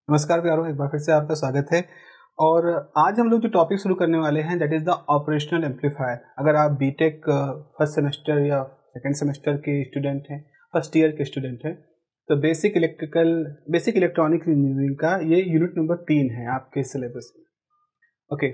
नमस्कार प्यारों, एक बार फिर से आपका स्वागत है। और आज हम लोग जो टॉपिक शुरू करने वाले हैं that is the operational amplifier. अगर आप बीटेक फर्स्ट सेमेस्टर या सेकेंड सेमेस्टर के स्टूडेंट हैं, फर्स्ट ईयर के स्टूडेंट हैं, तो बेसिक इलेक्ट्रॉनिक इंजीनियरिंग का ये यूनिट नंबर 3 है आपके सिलेबस में। ओके,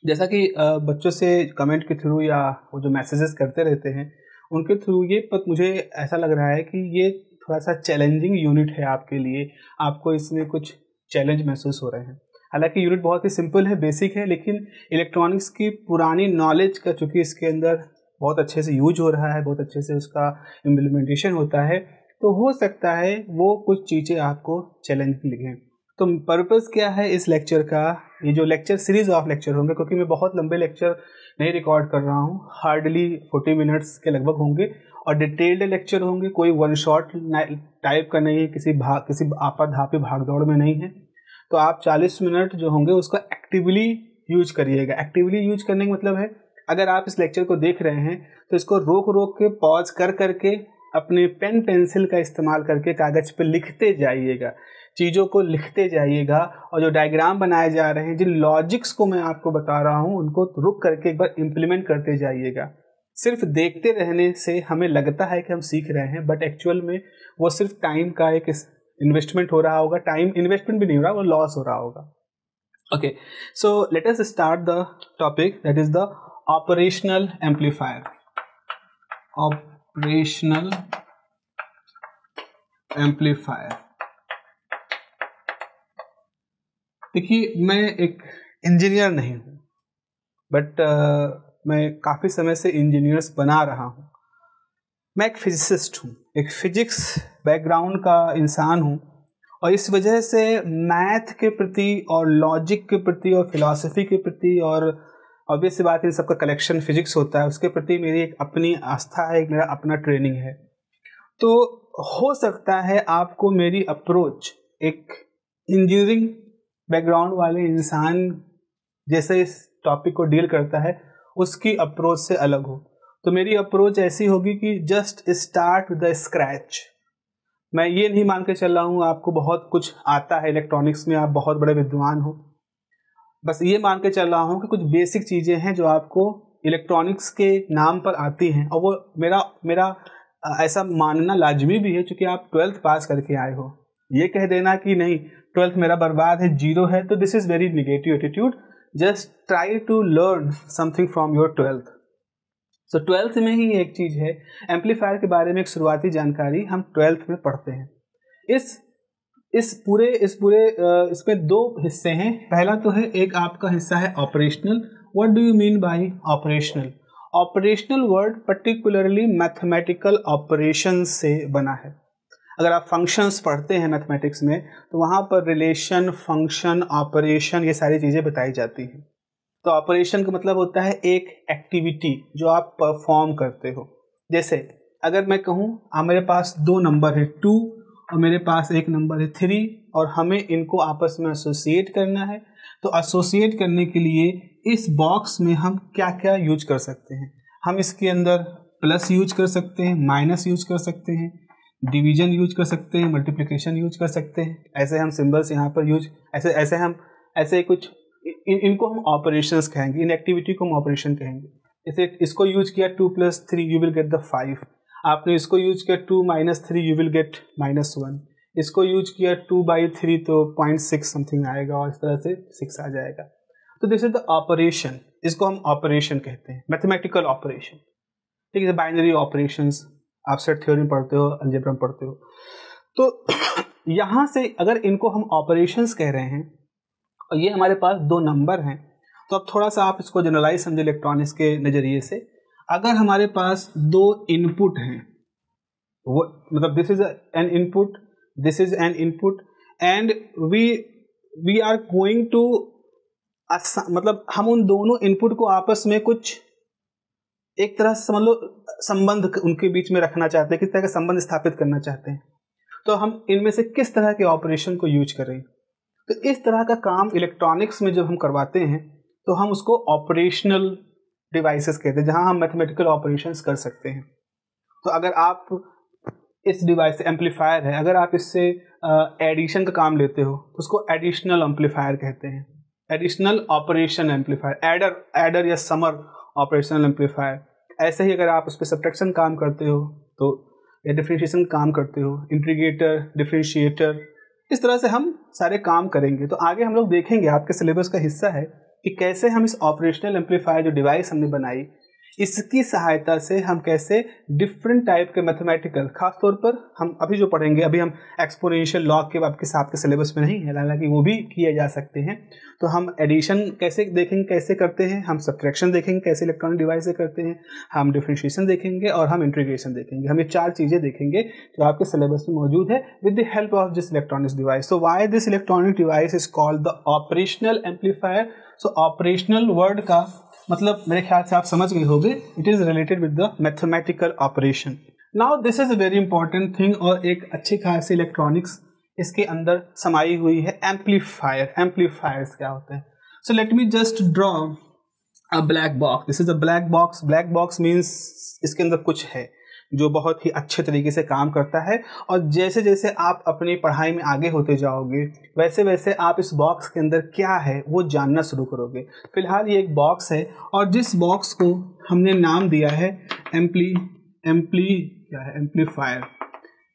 जैसा कि बच्चों से कमेंट के थ्रू या वो जो मैसेजेस करते रहते हैं उनके थ्रू मुझे ऐसा लग रहा है कि ये थोड़ा सा चैलेंजिंग यूनिट है आपके लिए। आपको इसमें कुछ चैलेंज महसूस हो रहे हैं। हालांकि यूनिट बहुत ही सिंपल है, बेसिक है, लेकिन इलेक्ट्रॉनिक्स की पुरानी नॉलेज का चूँकि इसके अंदर बहुत अच्छे से यूज हो रहा है, बहुत अच्छे से उसका इम्प्लीमेंटेशन होता है, तो हो सकता है वो कुछ चीज़ें आपको चैलेंज लगें। तो पर्पस क्या है इस लेक्चर का? ये जो लेक्चर सीरीज ऑफ लेक्चर होंगे, क्योंकि मैं बहुत लंबे लेक्चर नहीं रिकॉर्ड कर रहा हूँ, हार्डली 40 मिनट्स के लगभग होंगे और डिटेल्ड लेक्चर होंगे। कोई वन शॉट टाइप का नहीं है, किसी आपाधापी भागदौड़ में नहीं है। तो आप 40 मिनट जो होंगे उसको एक्टिवली यूज करिएगा। एक्टिवली यूज करने का मतलब है, अगर आप इस लेक्चर को देख रहे हैं तो इसको रोक रोक के पॉज कर करके अपने पेन पेंसिल का इस्तेमाल करके कागज पे लिखते जाइएगा, चीज़ों को लिखते जाइएगा। और जो डायग्राम बनाए जा रहे हैं, जिन लॉजिक्स को मैं आपको बता रहा हूँ, उनको रुक करके एक बार इम्प्लीमेंट करते जाइएगा। सिर्फ देखते रहने से हमें लगता है कि हम सीख रहे हैं, बट एक्चुअल में वो सिर्फ टाइम का एक इन्वेस्टमेंट हो रहा होगा। टाइम इन्वेस्टमेंट भी नहीं हो रहा, वो लॉस हो रहा होगा। Okay, so let us start the topic that is the operational amplifier. Operational amplifier. देखिए, मैं एक इंजीनियर नहीं हूँ, बट मैं काफ़ी समय से इंजीनियर्स बना रहा हूँ। मैं एक फिजिसिस्ट हूँ, एक फिजिक्स बैकग्राउंड का इंसान हूँ, और इस वजह से मैथ के प्रति और लॉजिक के प्रति और फिलॉसफी के प्रति, और ऑब्वियस सी बात है इन सबका कलेक्शन फिजिक्स होता है, उसके प्रति मेरी एक अपनी आस्था है, एक मेरा अपना ट्रेनिंग है। तो हो सकता है आपको मेरी अप्रोच एक इंजीनियरिंग बैकग्राउंड वाले इंसान जैसे इस टॉपिक को डील करता है उसकी अप्रोच से अलग हो। तो मेरी अप्रोच ऐसी होगी कि just start with the scratch. मैं ये नहीं मान के चल रहा हूँ आपको बहुत कुछ आता है इलेक्ट्रॉनिक्स में, आप बहुत बड़े विद्वान हो। बस ये मान के चल रहा हूँ कि कुछ बेसिक चीज़ें हैं जो आपको इलेक्ट्रॉनिक्स के नाम पर आती हैं, और वो मेरा ऐसा मानना लाजमी भी है, क्योंकि आप 12th पास करके आए हो। ये कह देना कि नहीं 12th मेरा बर्बाद है, जीरो है, तो this is very negative attitude. Just try to learn something from your 12th। So 12th में ही एक चीज़ है, एम्पलीफायर के बारे में एक शुरुआती जानकारी हम 12th में पढ़ते हैं। इसमें दो हिस्से हैं। पहला तो है, एक आपका हिस्सा है operational. What do you mean by operational? Operational word particularly mathematical operation से बना है। अगर आप फंक्शंस पढ़ते हैं मैथमेटिक्स में, तो वहाँ पर रिलेशन, फंक्शन, ऑपरेशन, ये सारी चीज़ें बताई जाती हैं। तो ऑपरेशन का मतलब होता है एक एक्टिविटी जो आप परफॉर्म करते हो। जैसे अगर मैं कहूँ मेरे पास दो नंबर है 2 और मेरे पास एक नंबर है 3, और हमें इनको आपस में एसोसिएट करना है, तो एसोसिएट करने के लिए इस बॉक्स में हम क्या क्या यूज कर सकते हैं? हम इसके अंदर प्लस यूज कर सकते हैं, माइनस यूज कर सकते हैं, डिवीजन यूज कर सकते हैं, मल्टीप्लिकेशन यूज कर सकते हैं। ऐसे हम सिंबल्स यहाँ पर यूज ऐसे कुछ इनको हम ऑपरेशंस कहेंगे, इन एक्टिविटी को हम ऑपरेशन कहेंगे। जैसे इसको यूज किया 2 + 3 यू विल गेट द 5। आपने इसको यूज किया 2 - 3 यू विल गेट -1। इसको यूज किया 2/3 तो 0.6 समथिंग आएगा, और इस तरह से 6 आ जाएगा। तो दिस इज द ऑपरेशन, इसको हम ऑपरेशन कहते हैं, मैथमेटिकल ऑपरेशन। ठीक है, बाइनरी ऑपरेशंस आप सेट थ्योरी में पढ़ते हो, अलजेब्रा में पढ़ते हो। तो यहाँ से अगर इनको हम ऑपरेशंस कह रहे हैं और ये हमारे पास दो नंबर हैं, तो अब थोड़ा सा आप इसको जनरलाइज समझे इलेक्ट्रॉनिक्स के नज़रिए से। अगर हमारे पास दो इनपुट हैं, वो मतलब this is an input, this is an input, and we are going to, मतलब हम उन दोनों इनपुट को आपस में कुछ एक तरह से समझ लो संबंध उनके बीच में रखना चाहते हैं, किस तरह का संबंध स्थापित करना चाहते हैं। तो हम इनमें से किस तरह के ऑपरेशन को यूज करें? तो इस तरह का काम इलेक्ट्रॉनिक्स में जब हम करवाते हैं तो हम उसको ऑपरेशनल डिवाइसेस कहते हैं, जहां हम मैथमेटिकल ऑपरेशंस कर सकते हैं। तो अगर आप इस डिवाइस से एम्पलीफायर है, अगर आप इससे एडिशन का काम लेते हो तो उसको एडिशनल एम्पलीफायर कहते हैं, एडिशनल ऑपरेशन एम्पलीफायर, एडर या समर ऑपरेशनल एम्पलीफायर। ऐसे ही अगर आप उस पर सब्ट्रैक्शन काम करते हो तो, या डिफरेंशिएशन काम करते हो, इंटीग्रेटर, डिफरेंशिएटर, इस तरह से हम सारे काम करेंगे। तो आगे हम लोग देखेंगे, आपके सिलेबस का हिस्सा है कि कैसे हम इस ऑपरेशनल एम्पलीफायर जो डिवाइस हमने बनाई, इसकी सहायता से हम कैसे डिफरेंट टाइप के मैथमेटिकल, खासतौर पर हम अभी जो पढ़ेंगे, अभी हम एक्सपोनेंशियल लॉग के आपके सिलेबस में नहीं है, हालांकि वो भी किए जा सकते हैं। तो हम एडिशन कैसे देखेंगे, कैसे करते हैं, हम सब्ट्रैक्शन देखेंगे कैसे इलेक्ट्रॉनिक डिवाइस से करते हैं, हम डिफरेंशिएशन देखेंगे और हम इंटीग्रेशन देखेंगे। हम ये 4 चीज़ें देखेंगे जो आपके सिलेबस में मौजूद है with the help of this electronic device. So why this electronic device is called the operational amplifier. So operational word का मतलब मेरे ख्याल से आप समझ गए होंगे, it is related with the mathematical operation. Now this is a very important thing, और एक अच्छी खासी इलेक्ट्रॉनिक्स इसके अंदर समाई हुई है। एम्पलीफायर, एम्पलीफायर्स क्या होते हैं? So let me just draw a black box. This is a black box. Black box means इसके अंदर कुछ है जो बहुत ही अच्छे तरीके से काम करता है, और जैसे जैसे आप अपनी पढ़ाई में आगे होते जाओगे वैसे वैसे आप इस बॉक्स के अंदर क्या है वो जानना शुरू करोगे। फिलहाल ये एक बॉक्स है, और जिस बॉक्स को हमने नाम दिया है एम्पलीफायर,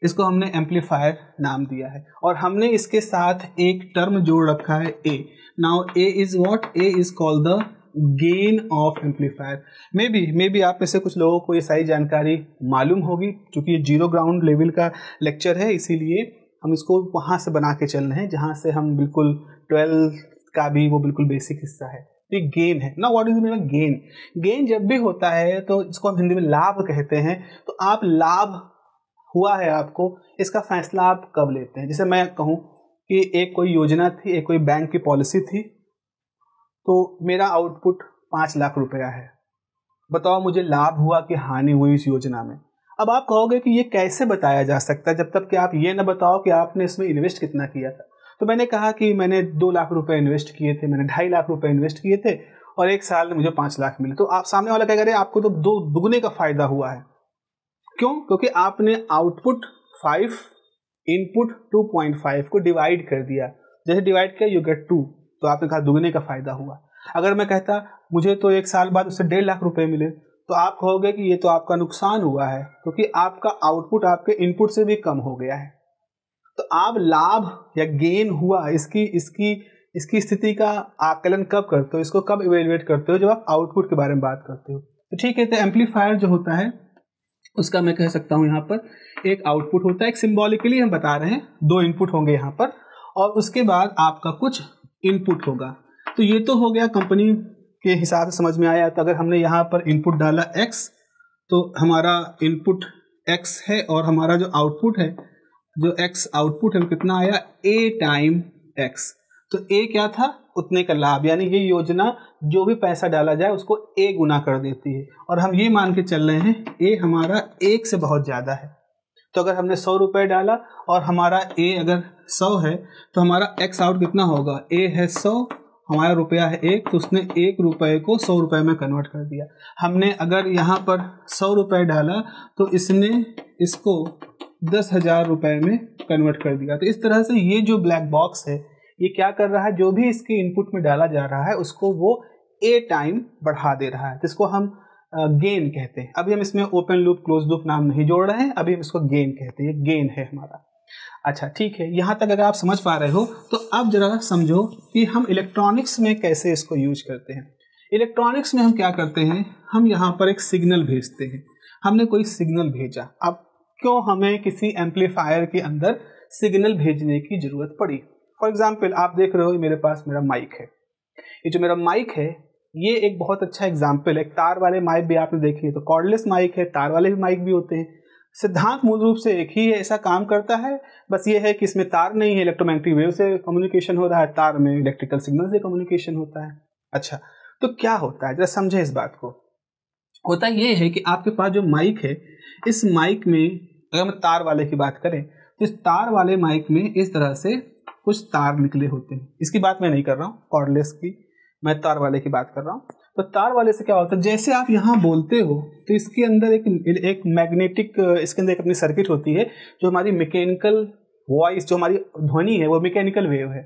इसको हमने एम्पलीफायर नाम दिया है, और हमने इसके साथ एक टर्म जोड़ रखा है A. Now A is what? A is called the gain of amplifier. Maybe आप में से कुछ लोगों को ये सारी जानकारी मालूम होगी, क्योंकि ये 0 ग्राउंड लेवल का लेक्चर है, इसीलिए हम इसको वहाँ से बना के चल रहे हैं जहाँ से हम बिल्कुल 12 का भी वो बिल्कुल बेसिक हिस्सा है। तो ये गेन है ना। What is mean gain? Gain जब भी होता है तो इसको हम हिंदी में लाभ कहते हैं। तो आप लाभ हुआ है आपको, इसका फैसला आप कब लेते हैं? जैसे मैं कहूँ कि एक कोई योजना थी, एक कोई बैंक की पॉलिसी थी, तो मेरा आउटपुट 5 लाख रुपया है। बताओ मुझे लाभ हुआ कि हानि हुई इस योजना में? अब आप कहोगे कि ये कैसे बताया जा सकता है जब तक कि आप ये ना बताओ कि आपने इसमें इन्वेस्ट कितना किया था। तो मैंने कहा कि मैंने 2 लाख रुपए इन्वेस्ट किए थे, मैंने 2.5 लाख रुपए इन्वेस्ट किए थे, और 1 साल में मुझे 5 लाख मिले। तो आप सामने वाला क्या करे, आपको तो 2 दुगने का फायदा हुआ है। क्यों? क्योंकि आपने आउटपुट 5 इनपुट 2.5 को डिवाइड कर दिया। जैसे डिवाइड किया यू गेट 2, तो आपने कहा दुगने का फायदा हुआ। अगर मैं कहता मुझे तो 1 साल बाद उससे 1.5 लाख रुपए मिले, तो आप कहोगे कि ये तो आपका नुकसान हुआ है, क्योंकि आपका आउटपुट आपके इनपुट से भी कम हो गया है। तो आप लाभ या गेन हुआ इसकी स्थिति का आकलन कब करते हो, इसको कब इवेल्युएट करते हो? जब आप आउटपुट के बारे में बात करते हो। तो ठीक है, तो एम्पलीफायर जो होता है उसका मैं कह सकता हूं यहाँ पर एक आउटपुट होता है, एक सिंबॉलिकली हम बता रहे हैं 2 इनपुट होंगे यहाँ पर, और उसके बाद आपका कुछ इनपुट होगा। तो ये तो हो गया कंपनी के हिसाब से समझ में आया। तो अगर हमने यहाँ पर इनपुट डाला x, तो हमारा इनपुट x है, और हमारा जो आउटपुट है, जो x आउटपुट है वो कितना आया? a time x। तो a क्या था? उतने का लाभ, यानी ये योजना जो भी पैसा डाला जाए उसको a गुना कर देती है, और हम ये मान के चल रहे हैं a हमारा 1 से बहुत ज़्यादा है। तो अगर हमने 100 रुपये डाला और हमारा a अगर 100 है, तो हमारा x आउट कितना होगा? a है 100, हमारा रुपया है 1, तो उसने 1 रुपये को 100 रुपये में कन्वर्ट कर दिया। हमने अगर यहाँ पर 100 रुपये डाला तो इसने इसको 10,000 रुपये में कन्वर्ट कर दिया। तो इस तरह से ये जो ब्लैक बॉक्स है ये क्या कर रहा है? जो भी इसके इनपुट में डाला जा रहा है उसको वो a टाइम बढ़ा दे रहा है, जिसको हम गेन कहते हैं। अभी हम इसमें ओपन लूप क्लोज लूप नाम नहीं जोड़ रहे हैं, अभी हम इसको गेन कहते हैं। ये गेन है हमारा। अच्छा ठीक है, यहाँ तक अगर आप समझ पा रहे हो तो अब जरा समझो कि हम इलेक्ट्रॉनिक्स में कैसे इसको यूज करते हैं। इलेक्ट्रॉनिक्स में हम क्या करते हैं? हम यहाँ पर एक सिग्नल भेजते हैं। हमने कोई सिग्नल भेजा, अब क्यों हमें किसी एम्पलीफायर के अंदर सिग्नल भेजने की जरूरत पड़ी? फॉर एग्जाम्पल आप देख रहे हो मेरे पास मेरा माइक है। ये जो मेरा माइक है ये एक बहुत अच्छा एग्जाम्पल है। तार वाले माइक भी आपने देखे हैं, तो कॉर्डलेस माइक है, तार वाले भी माइक भी होते हैं। सिद्धांत मूल रूप से एक ही है, ऐसा काम करता है, बस ये है कि इसमें तार नहीं है, इलेक्ट्रोमैग्नेटिक वेव से कम्युनिकेशन हो रहा है, तार में इलेक्ट्रिकल सिग्नल से कम्युनिकेशन होता है। अच्छा, तो क्या होता है, जरा समझे इस बात को। होता ये है कि आपके पास जो माइक है, इस माइक में अगर हम तार वाले की बात करें तो इस तार वाले माइक में इस तरह से कुछ तार निकले होते हैं। इसकी बात मैं नहीं कर रहा हूँ कॉर्डलेस की, मैं तार वाले की बात कर रहा हूँ। तो तार वाले से क्या होता है, जैसे आप यहाँ बोलते हो तो इसके अंदर एक मैग्नेटिक, इसके अंदर एक अपनी सर्किट होती है जो हमारी मैकेनिकल वॉइस जो हमारी ध्वनि है वो मैकेनिकल वेव है।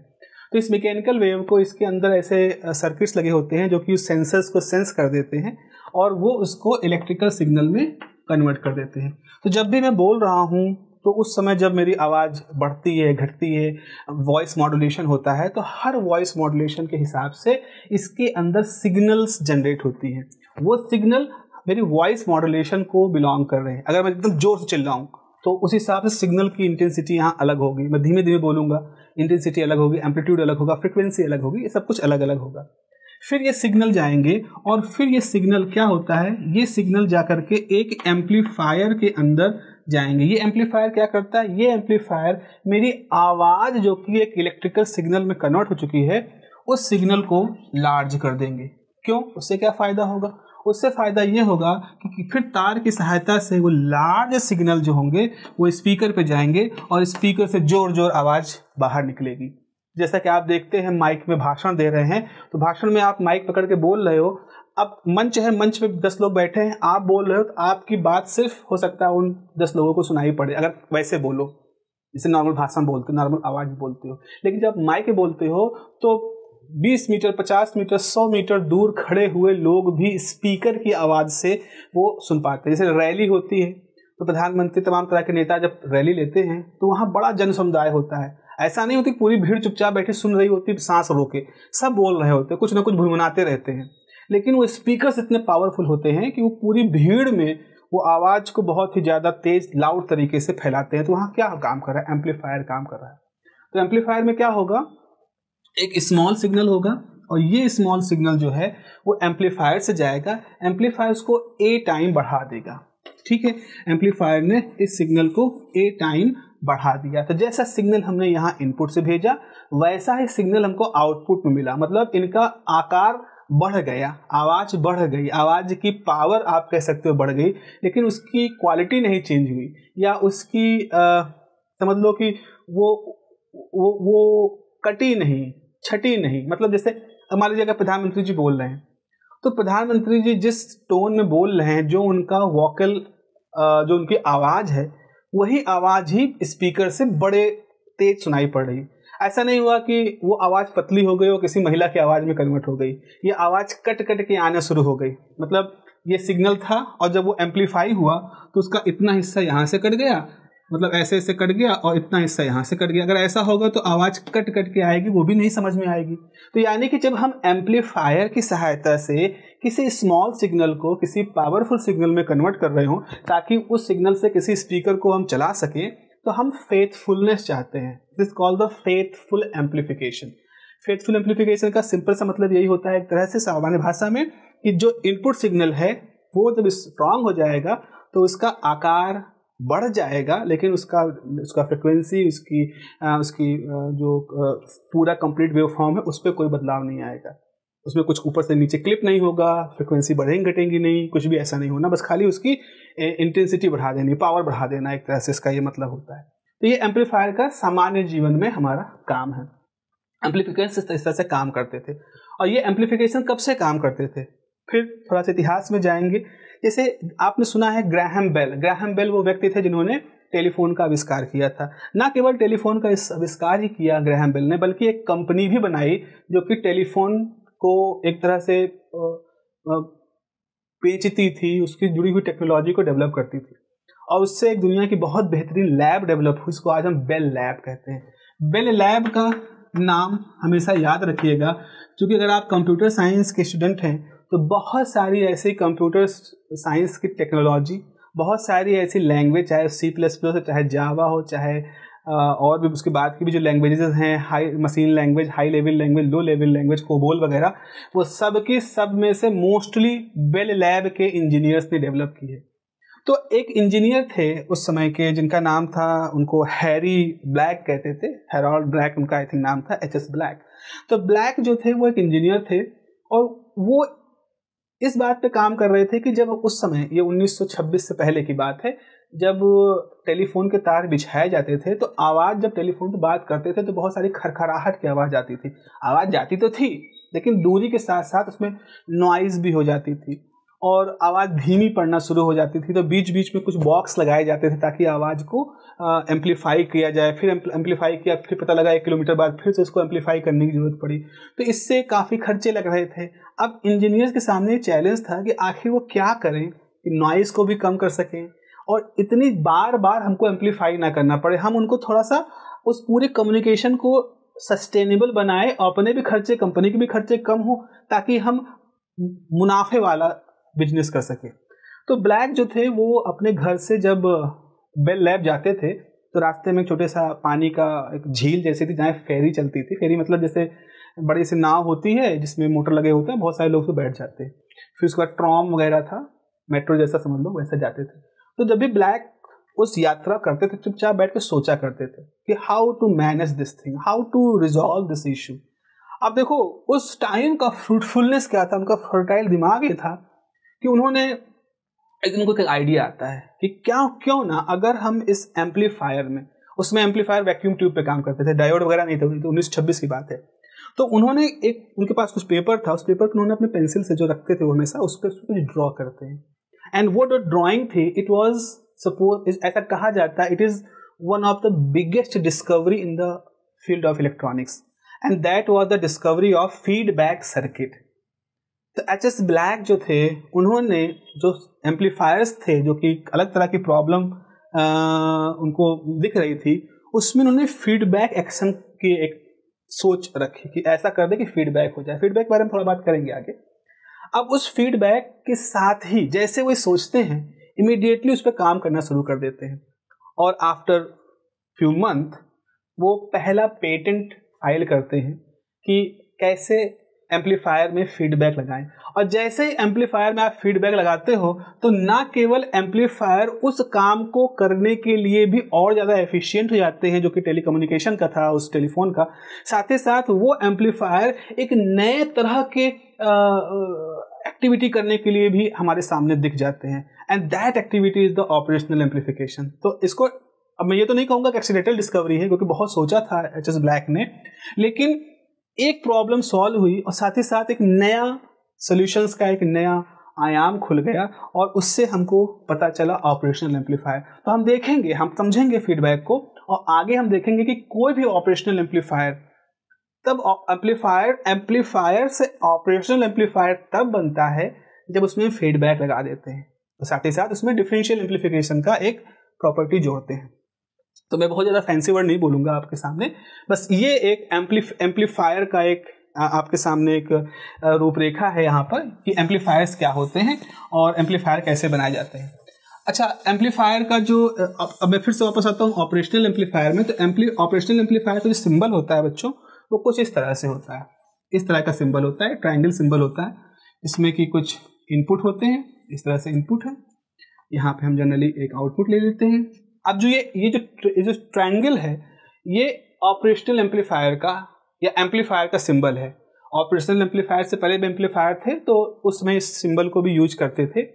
तो इस मैकेनिकल वेव को इसके अंदर ऐसे सर्किट्स लगे होते हैं जो कि उस सेंसर्स को सेंस कर देते हैं और वो उसको इलेक्ट्रिकल सिग्नल में कन्वर्ट कर देते हैं। तो जब भी मैं बोल रहा हूँ तो उस समय जब मेरी आवाज़ बढ़ती है घटती है, वॉइस मॉड्यूलेशन होता है, तो हर वॉइस मॉड्यूलेशन के हिसाब से इसके अंदर सिग्नल्स जनरेट होती हैं। वो सिग्नल मेरी वॉइस मॉड्यूलेशन को बिलोंग कर रहे हैं। अगर मैं एकदम जोर से चिल्लाऊं तो उस हिसाब से सिग्नल की इंटेंसिटी यहाँ अलग होगी। मैं धीमे धीमे बोलूँगा, इंटेंसिटी अलग होगी, एम्पलीट्यूड अलग होगा, फ्रिक्वेंसी अलग होगी, ये सब कुछ अलग अलग होगा। फिर ये सिग्नल जाएंगे और फिर ये सिग्नल क्या होता है, ये सिग्नल जा करके एक एम्पलीफायर के अंदर जाएंगे। ये एम्पलीफायर क्या करता है, ये एम्पलीफायर मेरी आवाज़ जो कि एक इलेक्ट्रिकल सिग्नल में कन्वर्ट हो चुकी है उस सिग्नल को लार्ज कर देंगे। क्यों? उससे क्या फ़ायदा होगा? उससे फ़ायदा ये होगा कि फिर तार की सहायता से वो लार्ज सिग्नल जो होंगे वो स्पीकर पे जाएंगे और स्पीकर से ज़ोर ज़ोर आवाज़ बाहर निकलेगी। जैसा कि आप देखते हैं माइक में भाषण दे रहे हैं, तो भाषण में आप माइक पकड़ के बोल रहे हो, अब मंच है, मंच पे 10 लोग बैठे हैं, आप बोल रहे हो तो आपकी बात सिर्फ हो सकता है उन 10 लोगों को सुनाई पड़े अगर वैसे बोलो, जैसे नॉर्मल भाषण बोलते हो, नॉर्मल आवाज़ बोलते हो। लेकिन जब माइक में बोलते हो तो 20 मीटर, 50 मीटर, 100 मीटर दूर खड़े हुए लोग भी स्पीकर की आवाज़ से वो सुन पाते हैं। जैसे रैली होती है तो प्रधानमंत्री, तमाम तरह के नेता जब रैली लेते हैं तो वहाँ बड़ा जन समुदाय होता है। ऐसा नहीं होती पूरी भीड़ चुपचाप बैठी सुन रही होती, सांस रोके, सब बोल रहे होते हैं, कुछ ना कुछ भुनभुनाते रहते हैं। लेकिन वो स्पीकर्स इतने पावरफुल होते हैं कि वो पूरी भीड़ में वो आवाज़ को बहुत ही ज़्यादा तेज लाउड तरीके से फैलाते हैं। तो वहाँ क्या काम कर रहा है, एम्पलीफायर काम कर रहा है। तो एम्पलीफायर में क्या होगा, एक स्मॉल सिग्नल होगा और ये स्मॉल सिग्नल जो है वो एम्पलीफायर से जाएगा, एम्पलीफायर उसको ए टाइम बढ़ा देगा। ठीक है, एम्पलीफायर ने इस सिग्नल को ए टाइम बढ़ा दिया। तो जैसा सिग्नल हमने यहाँ इनपुट से भेजा वैसा ही सिग्नल हमको आउटपुट में मिला। मतलब इनका आकार बढ़ गया, आवाज़ बढ़ गई, आवाज़ की पावर आप कह सकते हो बढ़ गई, लेकिन उसकी क्वालिटी नहीं चेंज हुई या उसकी समझ लो कि वो कटी नहीं, छटी नहीं। मतलब जैसे मान लीजिए अगर प्रधानमंत्री जी बोल रहे हैं तो प्रधानमंत्री जी जिस टोन में बोल रहे हैं, जो उनका वोकल जो उनकी आवाज़ है वही आवाज़ ही स्पीकर से बड़े तेज सुनाई पड़ रही। ऐसा नहीं हुआ कि वो आवाज़ पतली हो गई और किसी महिला की आवाज़ में कन्वर्ट हो गई, ये आवाज़ कट कट के आना शुरू हो गई। मतलब ये सिग्नल था और जब वो एम्पलीफाई हुआ तो उसका इतना हिस्सा यहाँ से कट गया, मतलब ऐसे ऐसे कट गया और इतना हिस्सा यहाँ से कट गया। अगर ऐसा होगा तो आवाज़ कट कट के आएगी, वो भी नहीं समझ में आएगी। तो यानी कि जब हम एम्पलीफायर की सहायता से किसी स्मॉल सिग्नल को किसी पावरफुल सिग्नल में कन्वर्ट कर रहे हो ताकि उस सिग्नल से किसी स्पीकर को हम चला सकें, तो हम फेथफुलनेस चाहते हैं। This called the faithful amplification. Faithful amplification का सिंपल सा मतलब यही होता है एक तरह से सामान्य भाषा में कि जो इनपुट सिग्नल है वो जब स्ट्रांग हो जाएगा तो उसका आकार बढ़ जाएगा, लेकिन उसका फ्रिक्वेंसी, उसकी जो पूरा कंप्लीट वेव फॉर्म है उस पर कोई बदलाव नहीं आएगा। उसमें कुछ ऊपर से नीचे क्लिप नहीं होगा, फ्रिक्वेंसी बढ़ेंगी घटेंगी नहीं, कुछ भी ऐसा नहीं होना, बस खाली उसकी इंटेंसिटी बढ़ा देनी, पावर बढ़ा देना, एक तरह से इसका ये मतलब होता है। तो ये एम्पलीफायर का सामान्य जीवन में हमारा काम है। एम्पलीफिकेशन इस तरह से काम करते थे। और ये एम्पलीफिकेशन कब से काम करते थे, फिर थोड़ा सा इतिहास में जाएंगे। जैसे आपने सुना है ग्राहम बेल वो व्यक्ति थे जिन्होंने टेलीफोन का आविष्कार किया था। ना केवल टेलीफोन का आविष्कार ही किया ग्राहम बेल ने, बल्कि एक कंपनी भी बनाई जो कि टेलीफोन को एक तरह से बेचती थी, उसकी जुड़ी हुई टेक्नोलॉजी को डेवलप करती थी और उससे एक दुनिया की बहुत बेहतरीन लैब डेवलप हुई, उसको आज हम बेल लैब कहते हैं। बेल लैब का नाम हमेशा याद रखिएगा, क्योंकि अगर आप कंप्यूटर साइंस के स्टूडेंट हैं तो बहुत सारी ऐसी कंप्यूटर साइंस की टेक्नोलॉजी, बहुत सारी ऐसी लैंग्वेज, चाहे C++ हो, चाहे जावा हो, चाहे और भी उसके बाद की भी जो लैंग्वेजेस हैं, high machine language, high level language, low level language, COBOL वगैरह, वो सब की सब में से मोस्टली बेल लैब के इंजीनियर्स ने डेवलप की है। तो एक इंजीनियर थे उस समय के जिनका नाम था, उनको हैरी ब्लैक कहते थे, हैरोल्ड ब्लैक उनका आई थिंक नाम था, HS ब्लैक। तो ब्लैक जो थे वो एक इंजीनियर थे और वो इस बात पे काम कर रहे थे कि जब उस समय, ये 1926 से पहले की बात है, जब टेलीफोन के तार बिछाए जाते थे तो आवाज़, जब टेलीफोन पे बात करते थे तो बहुत सारी खरखराहट की आवाज़ आती थी। आवाज़ जाती तो थी लेकिन दूरी के साथ साथ उसमें नॉइज़ भी हो जाती थी और आवाज़ धीमी पड़ना शुरू हो जाती थी, तो बीच बीच में कुछ बॉक्स लगाए जाते थे ताकि आवाज़ को एम्पलीफाई किया जाए। फिर एम्पलीफाई किया, फिर पता लगा 1 किलोमीटर बाद फिर से उसको एम्पलीफाई करने की ज़रूरत पड़ी, तो इससे काफ़ी खर्चे लग रहे थे। अब इंजीनियर्स के सामने चैलेंज था कि आखिर वो क्या करें कि नॉइज़ को भी कम कर सकें और इतनी बार बार हमको एम्पलीफाई ना करना पड़े। हम उनको थोड़ा सा उस पूरे कम्युनिकेशन को सस्टेनेबल बनाए, अपने भी खर्चे, कंपनी के भी खर्चे कम हो, ताकि हम मुनाफे वाला बिजनेस कर सके। तो ब्लैक जो थे वो अपने घर से जब बेल लैब जाते थे तो रास्ते में छोटे सा पानी का एक झील जैसी थी जहाँ फेरी चलती थी। फेरी मतलब जैसे बड़ी सी नाव होती है जिसमें मोटर लगे होते हैं, बहुत सारे लोग उसमें बैठ जाते हैं। फिर उसके बाद ट्रॉम वगैरह था, मेट्रो जैसा समझ लो, वैसे जाते थे। तो जब भी ब्लैक उस यात्रा करते थे चुपचाप बैठ के सोचा करते थे कि how to manage this thing, how to resolve this issue. अब देखो उस टाइम का फ्रूटफुलनेस क्या था, उनका फर्टाइल दिमाग ये था कि उन्होंने एक दिन को एक आइडिया आता है कि क्यों ना अगर हम इस एम्पलीफायर में, उसमें एम्पलीफायर वैक्यूम ट्यूब पे काम करते थे, डायोड वगैरह नहीं थे, तो 1926 की बात है। तो उन्होंने उनके पास कुछ पेपर था, उस पेपर पर उन्होंने अपने पेंसिल से जो रखते थे वो हमेशा उस पर कुछ ड्रॉ करते हैं। एंड वो जो ड्रॉइंग थी इट वॉज सपोज, ऐसा कहा जाता है, it is one of the biggest discovery in the field of electronics and that was the discovery of feedback circuit. तो एच.एस. ब्लैक जो थे उन्होंने जो एम्पलीफायर्स थे जो कि अलग तरह की प्रॉब्लम उनको दिख रही थी, उसमें उन्होंने फीडबैक एक्शन की एक सोच रखी कि ऐसा कर दे कि फीडबैक हो जाए। फीडबैक के बारे में थोड़ा बात करेंगे आगे। अब उस फीडबैक के साथ ही जैसे वो सोचते हैं इमीडिएटली उस पर काम करना शुरू कर देते हैं और आफ्टर फ्यू मंथ वो पहला पेटेंट फाइल करते हैं कि कैसे एम्पलीफायर में फीडबैक लगाएं। और जैसे ही एम्पलीफायर में आप फीडबैक लगाते हो तो ना केवल एम्पलीफायर उस काम को करने के लिए भी और ज़्यादा एफिशिएंट हो जाते हैं जो कि टेलीकम्युनिकेशन का था, उस टेलीफोन का, साथ ही साथ वो एम्पलीफायर एक नए तरह के एक्टिविटी करने के लिए भी हमारे सामने दिख जाते हैं। And that activity is the operational amplification. तो इसको अब मैं ये तो नहीं कहूँगा कि एक्सीडेंटल डिस्कवरी है क्योंकि बहुत सोचा था एच.एस. ब्लैक ने, लेकिन एक प्रॉब्लम सॉल्व हुई और साथ ही साथ एक नया सॉल्यूशंस का एक नया आयाम खुल गया और उससे हमको पता चला ऑपरेशनल एम्पलीफायर। तो हम देखेंगे, हम समझेंगे फीडबैक को और आगे हम देखेंगे कि कोई भी ऑपरेशनल एम्पलीफायर तब एम्पलीफायर से ऑपरेशनल एम्पलीफायर तब बनता है जब उसमें फीडबैक लगा देते हैं, तो साथ ही साथ उसमें डिफरेंशियल एम्पलीफिकेशन का एक प्रॉपर्टी जोड़ते हैं। तो मैं बहुत ज़्यादा फैंसी वर्ड नहीं बोलूँगा आपके सामने, बस ये एक एम्पलीफायर का एक आपके सामने एक रूपरेखा है यहाँ पर कि एम्पलीफायर्स क्या होते हैं और एम्पलीफायर कैसे बनाए जाते हैं। अच्छा, एम्पलीफायर का जो अब मैं फिर से वापस आता हूँ ऑपरेशनल एम्पलीफायर में। तो ऑपरेशनल एम्पलीफायर का जो सिंबल होता है बच्चों, वो कुछ इस तरह से होता है, इस तरह का सिंबल होता है, ट्रायंगल सिंबल होता है। इसमें कि कुछ इनपुट होते हैं, इस तरह से इनपुट है, यहाँ पे हम जनरली एक आउटपुट ले लेते हैं। अब जो ये जो ट्रायंगल है ये ऑपरेशनल एम्पलीफायर का या एम्पलीफायर का सिंबल है। ऑपरेशनल एम्पलीफायर से पहले भी एम्पलीफायर थे तो उसमें इस सिंबल को भी यूज करते थे।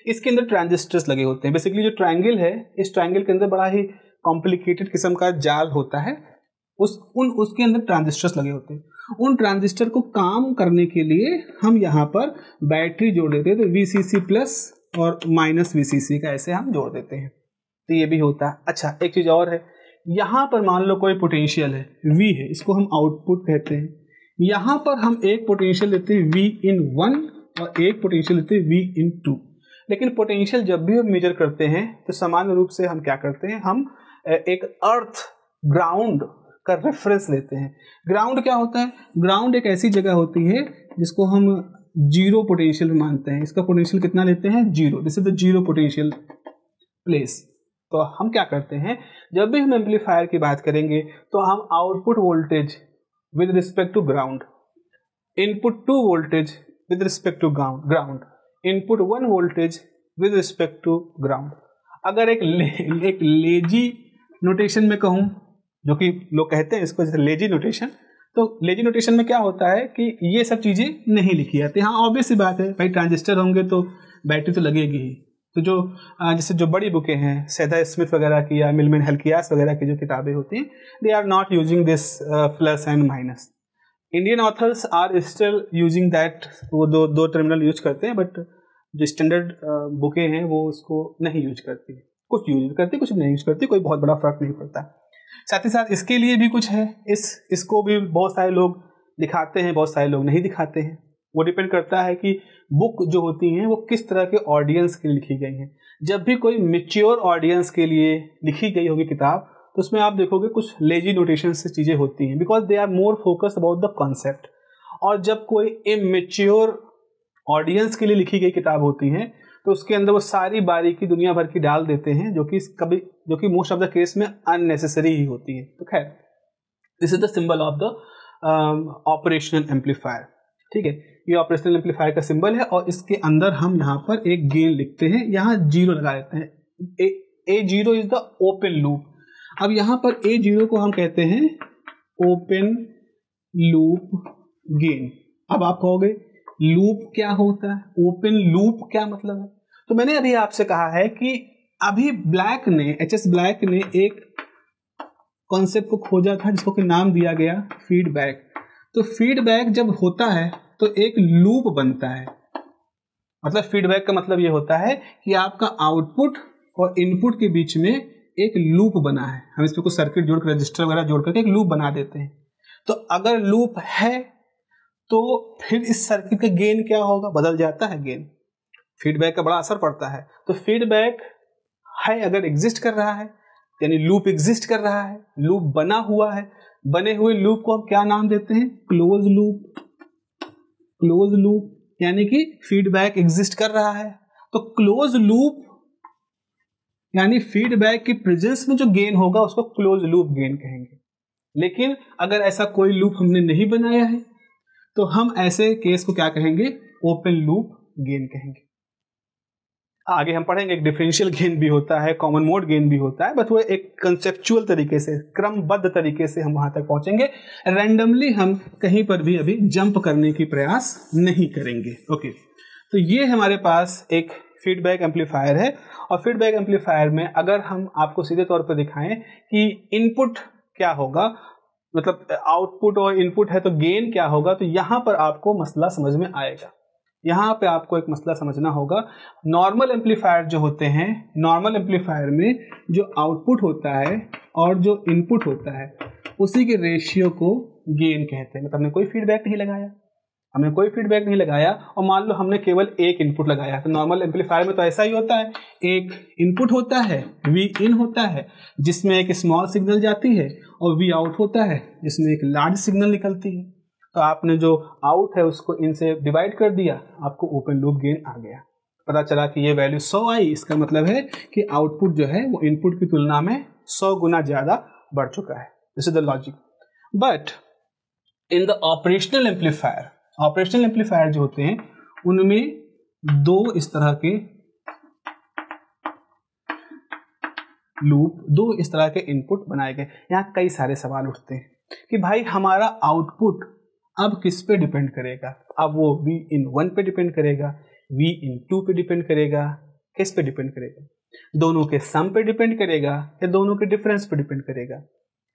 इसके अंदर ट्रांजिस्टर्स लगे होते हैं। बेसिकली जो ट्रायंगल है, इस ट्रायंगल के अंदर बड़ा ही कॉम्प्लिकेटेड किस्म का जाल होता है, उसके अंदर ट्रांजिस्टर्स लगे होते हैं। उन ट्रांजिस्टर को काम करने के लिए हम यहाँ पर बैटरी जोड़ देते हैं, तो VCC प्लस और माइनस VCC का ऐसे हम जोड़ देते हैं, तो ये भी होता है। अच्छा, एक चीज़ और है, यहाँ पर मान लो कोई पोटेंशियल है V है, इसको हम आउटपुट कहते हैं। यहाँ पर हम एक पोटेंशियल लेते हैं V(1) और एक पोटेंशियल लेते हैं V(2). लेकिन पोटेंशियल जब भी हम मेजर करते हैं तो सामान्य रूप से हम क्या करते हैं, हम एक अर्थ ग्राउंड का रेफरेंस लेते हैं। ग्राउंड क्या होता है? ग्राउंड एक ऐसी जगह होती है जिसको हम जीरो पोटेंशियल मानते हैं। इसका पोटेंशियल कितना लेते हैं? 0। This is the zero potential place. तो हम क्या करते हैं, जब भी हम एम्पलीफायर की बात करेंगे तो हम output voltage with respect to ground, input 2 voltage with respect to ground, input 1 voltage with respect to ground. अगर एक लेजी नोटेशन में कहूँ, जो कि लोग कहते हैं इसको जैसे लेजी नोटेशन, तो लेजी नोटेशन में क्या होता है कि ये सब चीज़ें नहीं लिखी जाती। हाँ, ऑब्वियस सी बात है भाई, ट्रांजिस्टर होंगे तो बैटरी तो लगेगी ही। तो जो जैसे जो बड़ी बुकें हैं सैदा स्मिथ वगैरह की या मिलमैन हेल्कियास वगैरह की जो किताबें होती हैं, they are not using this plus and minus. Indian authors are still using that, वो दो टर्मिनल यूज करते हैं, बट जो स्टैंडर्ड बुकें हैं वो उसको नहीं यूज करती, कुछ यूज करती कुछ नहीं यूज करती, कोई बहुत बड़ा फर्क नहीं पड़ता। साथ ही साथ इसके लिए भी कुछ है, इसको भी बहुत सारे लोग दिखाते हैं, बहुत सारे लोग नहीं दिखाते हैं। वो डिपेंड करता है कि बुक जो होती हैं वो किस तरह के ऑडियंस के लिए लिखी गई हैं। जब भी कोई मैच्योर ऑडियंस के लिए लिखी गई होगी किताब, तो उसमें आप देखोगे कुछ लेजी नोटेशन से चीज़ें होती हैं, because they are more focused about the concept. और जब कोई इमेच्योर ऑडियंस के लिए लिखी गई किताब होती है तो उसके अंदर वो सारी बारीकी दुनिया भर की डाल देते हैं, जो कि मोस्ट ऑफ द केस में अननेसेसरी ही होती है। तो खैर, this is the symbol of the operational amplifier. ठीक है, ये ऑपरेशनल एम्पलीफायर का सिंबल है और इसके अंदर हम यहाँ पर एक गेन लिखते हैं, यहाँ 0 लगा देते हैं। A0 is the open loop. अब यहाँ पर A0 को हम कहते हैं ओपन लूप गेन। अब आप कहोगे लूप क्या होता है, ओपन लूप क्या मतलब है? तो मैंने अभी आपसे कहा है कि अभी एच.एस. ब्लैक ने एक कॉन्सेप्ट को खोजा था जिसको कि नाम दिया गया फीडबैक। तो फीडबैक जब होता है तो एक लूप बनता है। मतलब फीडबैक का मतलब ये होता है कि आपका आउटपुट और इनपुट के बीच में एक लूप बना है। हम इस पर कुछ सर्किट जोड़कर, रजिस्टर वगैरह जोड़ करके एक लूप बना देते हैं। तो अगर लूप है तो फिर इस सर्किट का गेन क्या होगा? बदल जाता है गेन। फीडबैक का बड़ा असर पड़ता है। तो फीडबैक है अगर एग्जिस्ट कर रहा है, यानी लूप एग्जिस्ट कर रहा है, लूप बना हुआ है, बने हुए लूप को हम क्या नाम देते हैं? Close loop. क्लोज लूप यानी कि फीडबैक एग्जिस्ट कर रहा है तो क्लोज लूप यानी फीडबैक की प्रेजेंस में जो गेन होगा उसको क्लोज लूप गेन कहेंगे। लेकिन अगर ऐसा कोई लूप हमने नहीं बनाया है तो हम ऐसे केस को क्या कहेंगे? ओपन लूप गेन कहेंगे। आगे हम पढ़ेंगे एक डिफरेंशियल गेन भी होता है, कॉमन मोड गेन भी होता है, बट वो एक कंसेप्चुअल तरीके से, क्रमबद्ध तरीके से हम वहां तक पहुंचेंगे। रैंडमली हम कहीं पर भी अभी जंप करने की प्रयास नहीं करेंगे। ओके, तो ये हमारे पास एक फीडबैक एम्पलीफायर है और फीडबैक एम्पलीफायर में अगर हम आपको सीधे तौर पर दिखाएं कि इनपुट क्या होगा, मतलब आउटपुट और इनपुट है तो गेन क्या होगा, तो यहां पर आपको मसला समझ में आएगा। यहां पे आपको एक मसला समझना होगा। नॉर्मल एम्पलीफायर जो होते हैं, नॉर्मल एम्पलीफायर में जो आउटपुट होता है और जो इनपुट होता है उसी के रेशियो को गेन कहते हैं। मतलब हमने कोई फीडबैक नहीं लगाया और मान लो हमने केवल एक इनपुट लगाया। तो नॉर्मल एम्पलीफायर में तो ऐसा ही होता है, एक इनपुट होता है, वी इन होता है जिसमें एक स्मॉल सिग्नल जाती है और वी आउट होता है जिसमें एक लार्ज सिग्नल निकलती है। तो आपने जो आउट है उसको इन से डिवाइड कर दिया, आपको ओपन लूप गेन आ गया। पता चला कि ये वैल्यू 100 आई, इसका मतलब है कि आउटपुट जो है वो इनपुट की तुलना में 100 गुना ज्यादा बढ़ चुका है। This is the logic. But in the operational amplifier जो होते हैं उनमें दो इस तरह के लूप, दो इस तरह के इनपुट बनाए गए। यहाँ कई सारे सवाल उठते हैं कि भाई हमारा आउटपुट अब किस पे डिपेंड करेगा? अब वो V(1) पे डिपेंड करेगा, V(2) पे डिपेंड करेगा, किस पे डिपेंड करेगा? दोनों के सम पे डिपेंड करेगा या दोनों के डिफरेंस पे डिपेंड करेगा?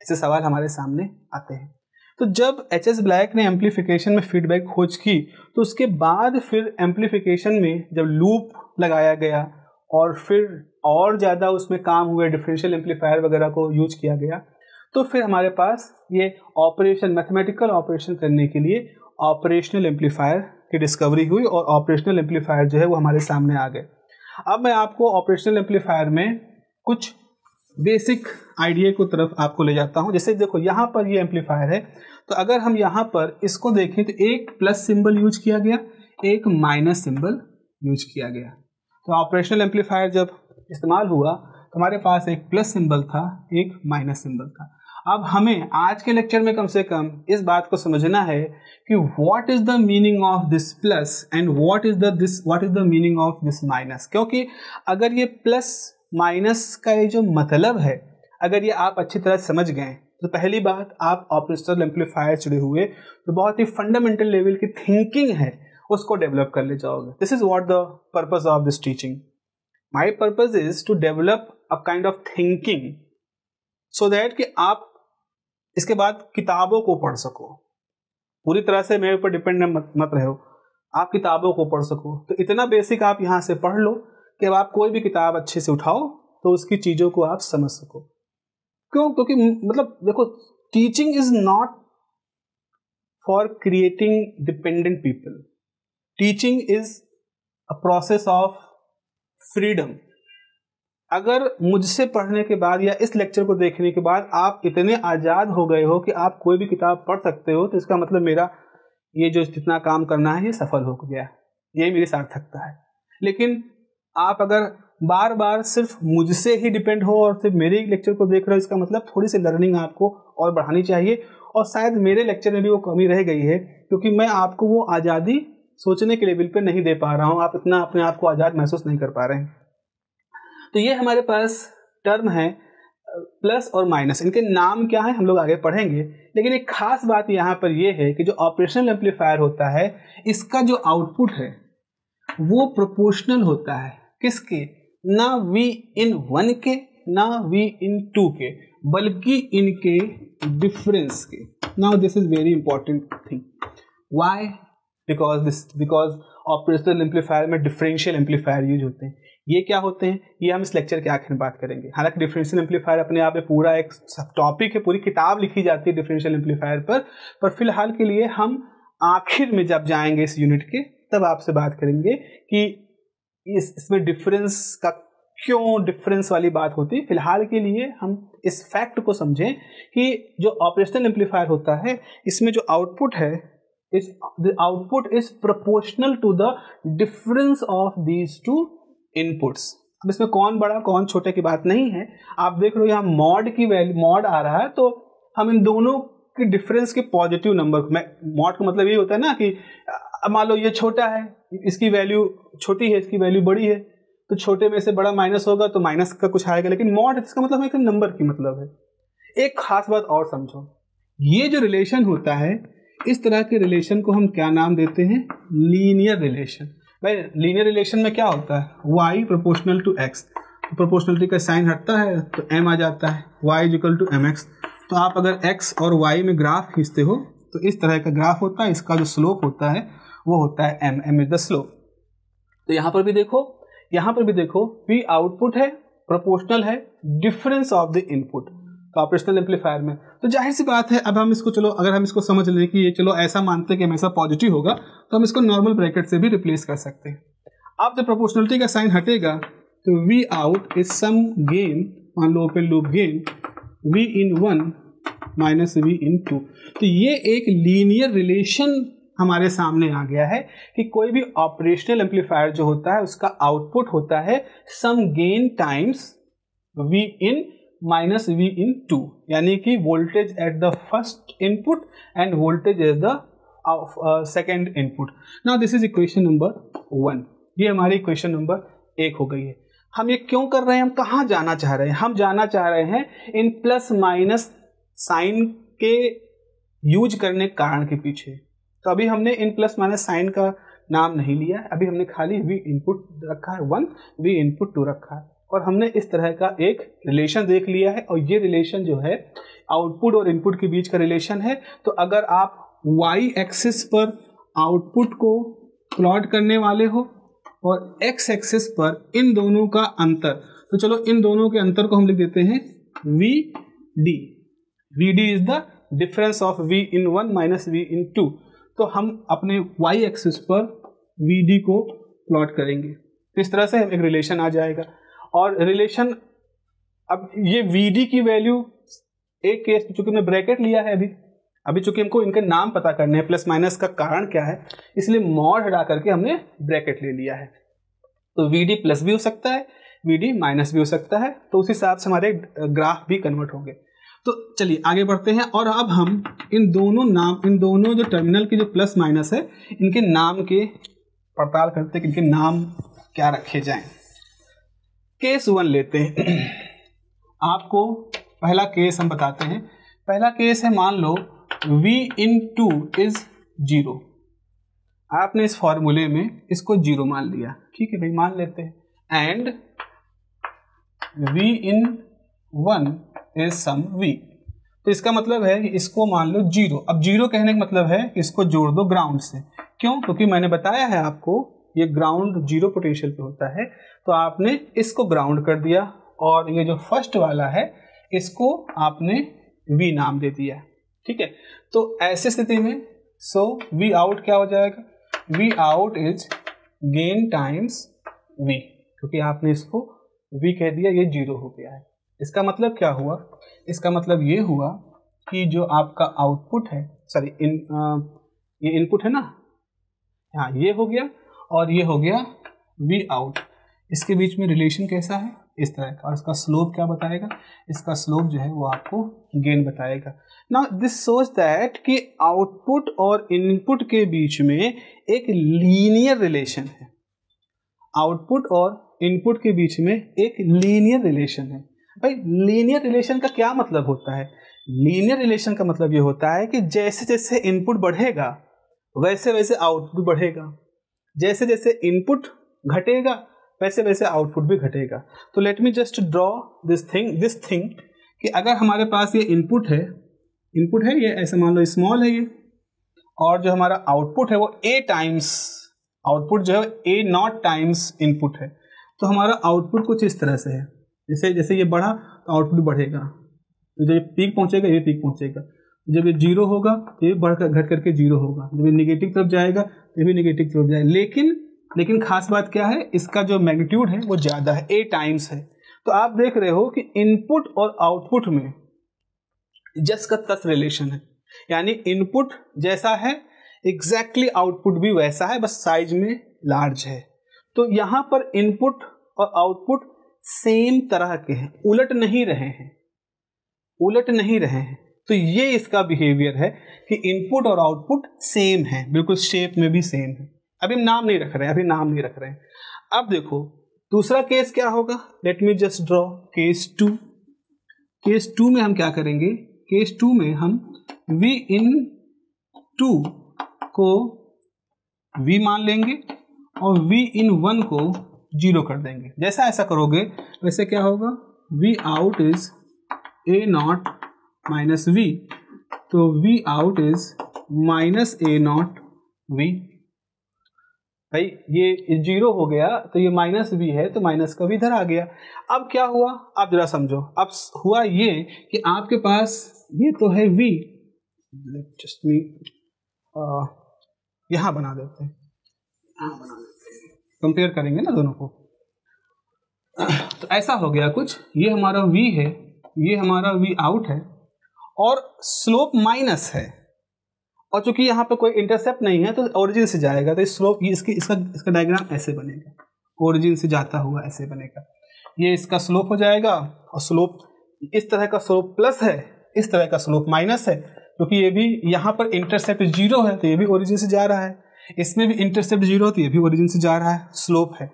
ऐसे सवाल हमारे सामने आते हैं। तो जब एच.एस. ब्लैक ने एम्पलीफिकेशन में फीडबैक खोज की तो उसके बाद फिर एम्पलीफिकेशन में जब लूप लगाया गया और फिर और ज़्यादा उसमें काम हुए, डिफरेंशियल एम्पलीफायर वगैरह को यूज किया गया, तो फिर हमारे पास ये ऑपरेशन, मैथमेटिकल ऑपरेशन करने के लिए ऑपरेशनल एम्पलीफायर की डिस्कवरी हुई और ऑपरेशनल एम्पलीफायर जो है वो हमारे सामने आ गए। अब मैं आपको ऑपरेशनल एम्पलीफायर में कुछ बेसिक आइडिया की तरफ आपको ले जाता हूं। जैसे देखो यहाँ पर ये एम्पलीफायर है, तो अगर हम यहाँ पर इसको देखें तो एक प्लस सिंबल यूज किया गया, एक माइनस सिंबल यूज किया गया। तो ऑपरेशनल एम्पलीफायर जब इस्तेमाल हुआ तो हमारे पास एक प्लस सिंबल था, एक माइनस सिंबल था। अब हमें आज के लेक्चर में कम से कम इस बात को समझना है कि what is the meaning of this plus and what is the meaning of this minus. क्योंकि अगर ये प्लस माइनस का ये जो मतलब है, अगर ये आप अच्छी तरह समझ गए तो पहली बात, आप ऑपरेशनल एम्पलीफायर जुड़े हुए तो बहुत ही फंडामेंटल लेवल की थिंकिंग है उसको डेवलप कर ले जाओगे। This is what the purpose of this teaching. My purpose is to develop a kind of thinking so that कि आप इसके बाद किताबों को पढ़ सको। पूरी तरह से मेरे ऊपर डिपेंड मत रहो। आप किताबों को पढ़ सको। तो इतना बेसिक आप यहाँ से पढ़ लो कि अब आप कोई भी किताब अच्छे से उठाओ तो उसकी चीज़ों को आप समझ सको। क्यों? क्योंकि मतलब देखो, teaching is not for creating dependent people, teaching is a process of freedom. अगर मुझसे पढ़ने के बाद या इस लेक्चर को देखने के बाद आप इतने आज़ाद हो गए हो कि आप कोई भी किताब पढ़ सकते हो, तो इसका मतलब मेरा ये जो जितना काम करना है ये सफल हो गया, यही मेरी सार्थकता है। लेकिन आप अगर बार बार सिर्फ मुझसे ही डिपेंड हो और सिर्फ मेरे लेक्चर को देख रहे हो, इसका मतलब थोड़ी सी लर्निंग आपको और बढ़ानी चाहिए। और शायद मेरे लेक्चर में भी वो कमी रह गई है, क्योंकि मैं आपको वो आज़ादी सोचने के लेवल पे नहीं दे पा रहा हूँ, आप इतना अपने आप को आज़ाद महसूस नहीं कर पा रहे हैं। तो ये हमारे पास टर्म है प्लस और माइनस, इनके नाम क्या है हम लोग आगे पढ़ेंगे। लेकिन एक खास बात यहाँ पर यह है कि जो ऑपरेशनल एम्पलीफायर होता है, इसका जो आउटपुट है वो प्रोपोर्शनल होता है। किसके? ना V/1 के, ना V/2 के, बल्कि इनके डिफरेंस के। Now this is very important thing. Why? Because operational amplifier में डिफरेंशियल एम्पलीफायर यूज होते हैं। ये क्या होते हैं ये हम इस लेक्चर के आखिर में बात करेंगे। हालांकि डिफरेंशियल एम्पलीफायर अपने आप में पूरा एक सब टॉपिक है, पूरी किताब लिखी जाती है डिफरेंशियल एम्पलीफायर पर फिलहाल के लिए हम आखिर में जब जाएंगे इस यूनिट के, तब आपसे बात करेंगे कि इसमें डिफरेंस का क्यों डिफरेंस वाली बात होती है। फिलहाल के लिए हम इस फैक्ट को समझें कि जो ऑपरेशनल एम्पलीफायर होता है, इसमें जो आउटपुट है, the output is proportional to the difference of these two inputs। अब इसमें कौन बड़ा कौन छोटे की बात नहीं है। आप देख रहे हो यहाँ मॉड की वैल्यू, मॉड आ रहा है, तो हम इन दोनों के डिफरेंस के पॉजिटिव नंबर में, मॉड का मतलब ये होता है ना कि मान लो ये छोटा है, इसकी वैल्यू छोटी है, इसकी वैल्यू बड़ी है, तो छोटे में से बड़ा माइनस होगा तो माइनस का कुछ आएगा। लेकिन मॉड इसका मतलब एक नंबर की मतलब है। एक खास बात और समझो, ये जो रिलेशन होता है, इस तरह के रिलेशन को हम क्या नाम देते हैं? Linear relation. भाई लीनियर रिलेशन में क्या होता है? y proportional to x, proportionality का साइन हटता है तो m आ जाता है, y इक्वल टू mx। तो आप अगर x और y में ग्राफ खींचते हो तो इस तरह का ग्राफ होता है, इसका जो स्लोप होता है वो होता है m इज द स्लोप। तो यहाँ पर भी देखो v आउटपुट है, प्रोपोर्शनल है, difference of the input operational amplifier में। तो जाहिर सी बात है, अब हम इसको चलो अगर हम इसको समझ लें कि ये चलो ऐसा मानते हैं कि हमेशा पॉजिटिव होगा, तो हम इसको नॉर्मल ब्रैकेट से भी रिप्लेस कर सकते हैं। अब जब प्रोपोर्शनलिटी का साइन हटेगा तो V out is some gain, मान लो open loop gain V/1 minus V/2। तो ये एक लीनियर रिलेशन हमारे सामने आ गया है कि कोई भी ऑपरेशनल एम्पलीफायर जो होता है उसका आउटपुट होता है सम gain times V/1 minus V/2, यानी कि voltage at the first input end voltage at the second input. Now this is equation number 1। ये हमारी इक्वेशन नंबर 1 हो गई है। हम ये क्यों कर रहे हैं? हम कहाँ जाना चाह रहे हैं? हम जाना चाह रहे हैं इन प्लस माइनस साइन के यूज करने के कारण के पीछे। तो अभी हमने इन प्लस माइनस साइन का नाम नहीं लिया है, अभी हमने खाली V इनपुट रखा है 1, V इनपुट 2 रखा है, और हमने इस तरह का एक रिलेशन देख लिया है। और ये रिलेशन जो है आउटपुट और इनपुट के बीच का रिलेशन है। तो अगर आप y एक्सिस पर आउटपुट को प्लॉट करने वाले हो और x एक्सिस पर इन दोनों का अंतर, तो चलो इन दोनों के अंतर को हम लिख देते हैं VD। VD is the difference of V/1 minus V/2। तो हम अपने y एक्सिस पर VD को प्लॉट करेंगे, तो इस तरह से एक रिलेशन आ जाएगा। और रिलेशन, अब ये VD की वैल्यू एक केस, चूंकि हमने ब्रैकेट लिया है अभी चूंकि हमको इनके नाम पता करने हैं, प्लस माइनस का कारण क्या है, इसलिए मॉड हटा करके हमने ब्रैकेट ले लिया है। तो VD प्लस भी हो सकता है, VD माइनस भी हो सकता है, तो उस हिसाब से हमारे ग्राफ भी कन्वर्ट होंगे। तो चलिए आगे बढ़ते हैं, और अब हम इन दोनों जो टर्मिनल के जो प्लस माइनस है, इनके नाम के पड़ताल करते हैं कि इनके नाम क्या रखे जाएं। केस 1 लेते हैं। आपको पहला केस हम बताते हैं। पहला केस है, मान लो V/2 इज 0। आपने इस फॉर्मूले में इसको 0 मान लिया, ठीक है भाई, मान लेते हैं। And V/1 is sum V। तो इसका मतलब है कि इसको मान लो 0। अब 0 कहने का मतलब है कि इसको जोड़ दो ग्राउंड से। क्यों? क्योंकि मैंने बताया है आपको ये ग्राउंड जीरो पोटेंशियल पे होता है, तो आपने इसको ग्राउंड कर दिया और ये जो फर्स्ट वाला है इसको आपने V नाम दे दिया। ठीक है, तो ऐसी स्थिति में सो V आउट क्या हो जाएगा? V out is gain times V, क्योंकि आपने इसको V कह दिया, ये जीरो हो गया है। इसका मतलब क्या हुआ? इसका मतलब ये हुआ कि जो आपका आउटपुट है, सॉरी ये इनपुट है ना, हाँ ये हो गया और ये हो गया V आउट, इसके बीच में रिलेशन कैसा है? इस तरह का। और इसका स्लोप क्या बताएगा? इसका स्लोप जो है वो आपको गेन बताएगा। नाउ दिस शोज दैट कि आउटपुट और इनपुट के बीच में एक लीनियर रिलेशन है। आउटपुट और इनपुट के बीच में एक लीनियर रिलेशन है। भाई लीनियर रिलेशन का क्या मतलब होता है? लीनियर रिलेशन का मतलब ये होता है कि जैसे जैसे इनपुट बढ़ेगा वैसे वैसे आउटपुट बढ़ेगा, जैसे जैसे इनपुट घटेगा वैसे वैसे आउटपुट भी घटेगा। तो late me just draw this thing कि अगर हमारे पास ये इनपुट है ये ऐसे मान लो स्मॉल है ये, और जो हमारा आउटपुट है वो A टाइम्स, आउटपुट जो है A नॉट टाइम्स इनपुट है, तो हमारा आउटपुट कुछ इस तरह से है। जैसे जैसे ये बढ़ा तो आउटपुट बढ़ेगा, तो जब ये पीक पहुंचेगा ये पीक पहुंचेगा, जब ये जीरो होगा तो ये बढ़कर घट करके जीरो होगा, जब ये निगेटिव तरफ जाएगा तो ये भी निगेटिव तरफ जाएगा। लेकिन खास बात क्या है? इसका जो मैग्नीट्यूड है वो ज़्यादा है, A टाइम्स है। तो आप देख रहे हो कि इनपुट और आउटपुट में जस का तस रिलेशन है, यानी इनपुट जैसा है एग्जैक्टली आउटपुट भी वैसा है, बस साइज में लार्ज है। तो यहाँ पर इनपुट और आउटपुट सेम तरह के हैं, उलट नहीं रहे हैं। तो ये इसका बिहेवियर है कि इनपुट और आउटपुट सेम है, बिल्कुल शेप में भी सेम है। अभी हम नाम नहीं रख रहे हैं। अब देखो दूसरा केस क्या होगा? Late me just draw case 2। Case 2 में हम क्या करेंगे? केस 2 में हम V इन 2 को V मान लेंगे और V इन 1 को 0 कर देंगे। जैसा ऐसा करोगे वैसे क्या होगा? V out is A not minus V, तो V out is minus A not V। भाई ये 0 हो गया तो ये माइनस V है, तो माइनस का V इधर आ गया। अब क्या हुआ? आप जरा समझो। अब हुआ ये कि आपके पास ये तो है V, जस्ट मी यहाँ बना देते हैं, कंपेयर करेंगे ना दोनों को। तो ऐसा हो गया कुछ, ये हमारा V है, ये हमारा V आउट है और स्लोप माइनस है, और चूंकि यहाँ पे कोई इंटरसेप्ट नहीं है तो ओरिजिन से जाएगा, तो स्लोप इसका डायग्राम ऐसे बनेगा, ओरिजिन से जाता हुआ ऐसे बनेगा। ये इसका स्लोप हो जाएगा और स्लोप इस तरह का स्लोप प्लस है, इस तरह का स्लोप माइनस है, क्योंकि ये भी यहाँ पर इंटरसेप्ट 0 है तो ये भी ओरिजिन से जा रहा है, इसमें भी इंटरसेप्ट 0 तो ये भी ओरिजिन से जा रहा है, स्लोप है।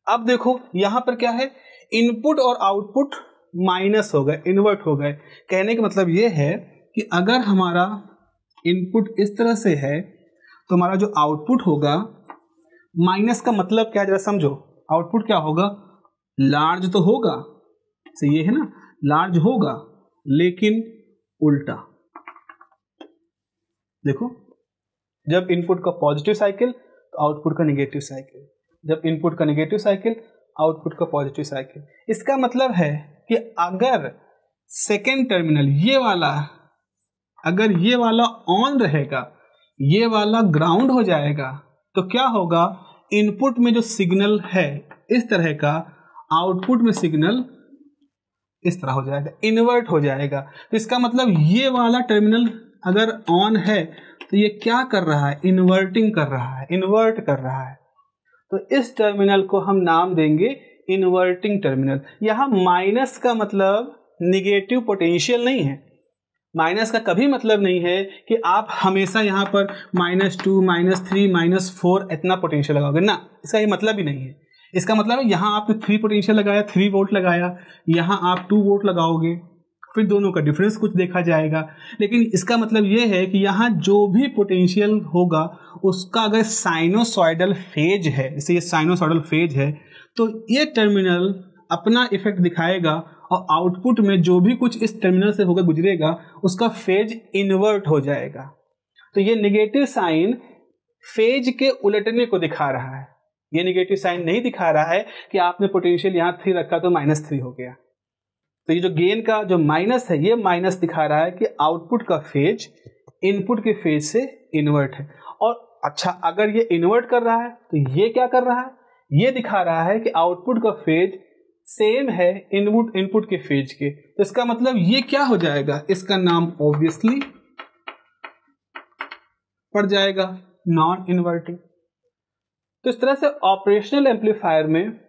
अब देखो यहाँ पर क्या है? इनपुट और आउटपुट माइनस हो गए, इन्वर्ट हो गए। कहने का मतलब ये है कि अगर हमारा इनपुट इस तरह से है तो हमारा जो आउटपुट होगा, माइनस का मतलब क्या, जरा समझो। आउटपुट क्या होगा? लार्ज तो होगा, सही ये है ना, लार्ज होगा, लेकिन उल्टा। देखो, जब इनपुट का पॉजिटिव साइकिल तो आउटपुट का नेगेटिव साइकिल, जब इनपुट का नेगेटिव साइकिल आउटपुट का पॉजिटिव साइकिल। इसका मतलब है कि अगर सेकेंड टर्मिनल ये वाला, अगर ये वाला ऑन रहेगा, ये वाला ग्राउंड हो जाएगा, तो क्या होगा? इनपुट में जो सिग्नल है इस तरह का, आउटपुट में सिग्नल इस तरह हो जाएगा, इन्वर्ट हो जाएगा। तो इसका मतलब ये वाला टर्मिनल अगर ऑन है तो ये क्या कर रहा है? इन्वर्टिंग कर रहा है, इन्वर्ट कर रहा है। तो इस टर्मिनल को हम नाम देंगे इन्वर्टिंग टर्मिनल। यहाँ माइनस का मतलब निगेटिव पोटेंशियल नहीं है, माइनस का कभी मतलब नहीं है कि आप हमेशा यहाँ पर -2, -3, -4 इतना पोटेंशियल लगाओगे ना, इसका ये मतलब ही नहीं है। इसका मतलब है यहाँ आप 3 पोटेंशियल लगाया, 3 वोल्ट लगाया, यहाँ आप 2 वोल्ट लगाओगे, फिर दोनों का डिफरेंस कुछ देखा जाएगा। लेकिन इसका मतलब ये है कि यहाँ जो भी पोटेंशियल होगा उसका अगर साइनोसॉइडल फेज है, जैसे ये साइनोसॉइडल फेज है, तो ये टर्मिनल अपना इफेक्ट दिखाएगा और आउटपुट में जो भी कुछ इस टर्मिनल से होकर गुजरेगा उसका फेज इन्वर्ट हो जाएगा। तो ये नेगेटिव साइन फेज के उलटने को दिखा रहा है। ये नेगेटिव साइन नहीं दिखा रहा है कि आपने पोटेंशियल यहाँ 3 रखा तो -3 हो गया। तो ये जो गेन का जो माइनस है, ये माइनस दिखा रहा है कि आउटपुट का फेज इनपुट के फेज से इन्वर्ट है। और अच्छा, अगर ये इन्वर्ट कर रहा है तो ये क्या कर रहा है, ये दिखा रहा है कि आउटपुट का फेज सेम है इनपुट के फेज के। तो इसका मतलब ये क्या हो जाएगा, इसका नाम ऑब्वियसली पड़ जाएगा नॉन इन्वर्टिंग। तो इस तरह से ऑपरेशनल एम्पलीफायर में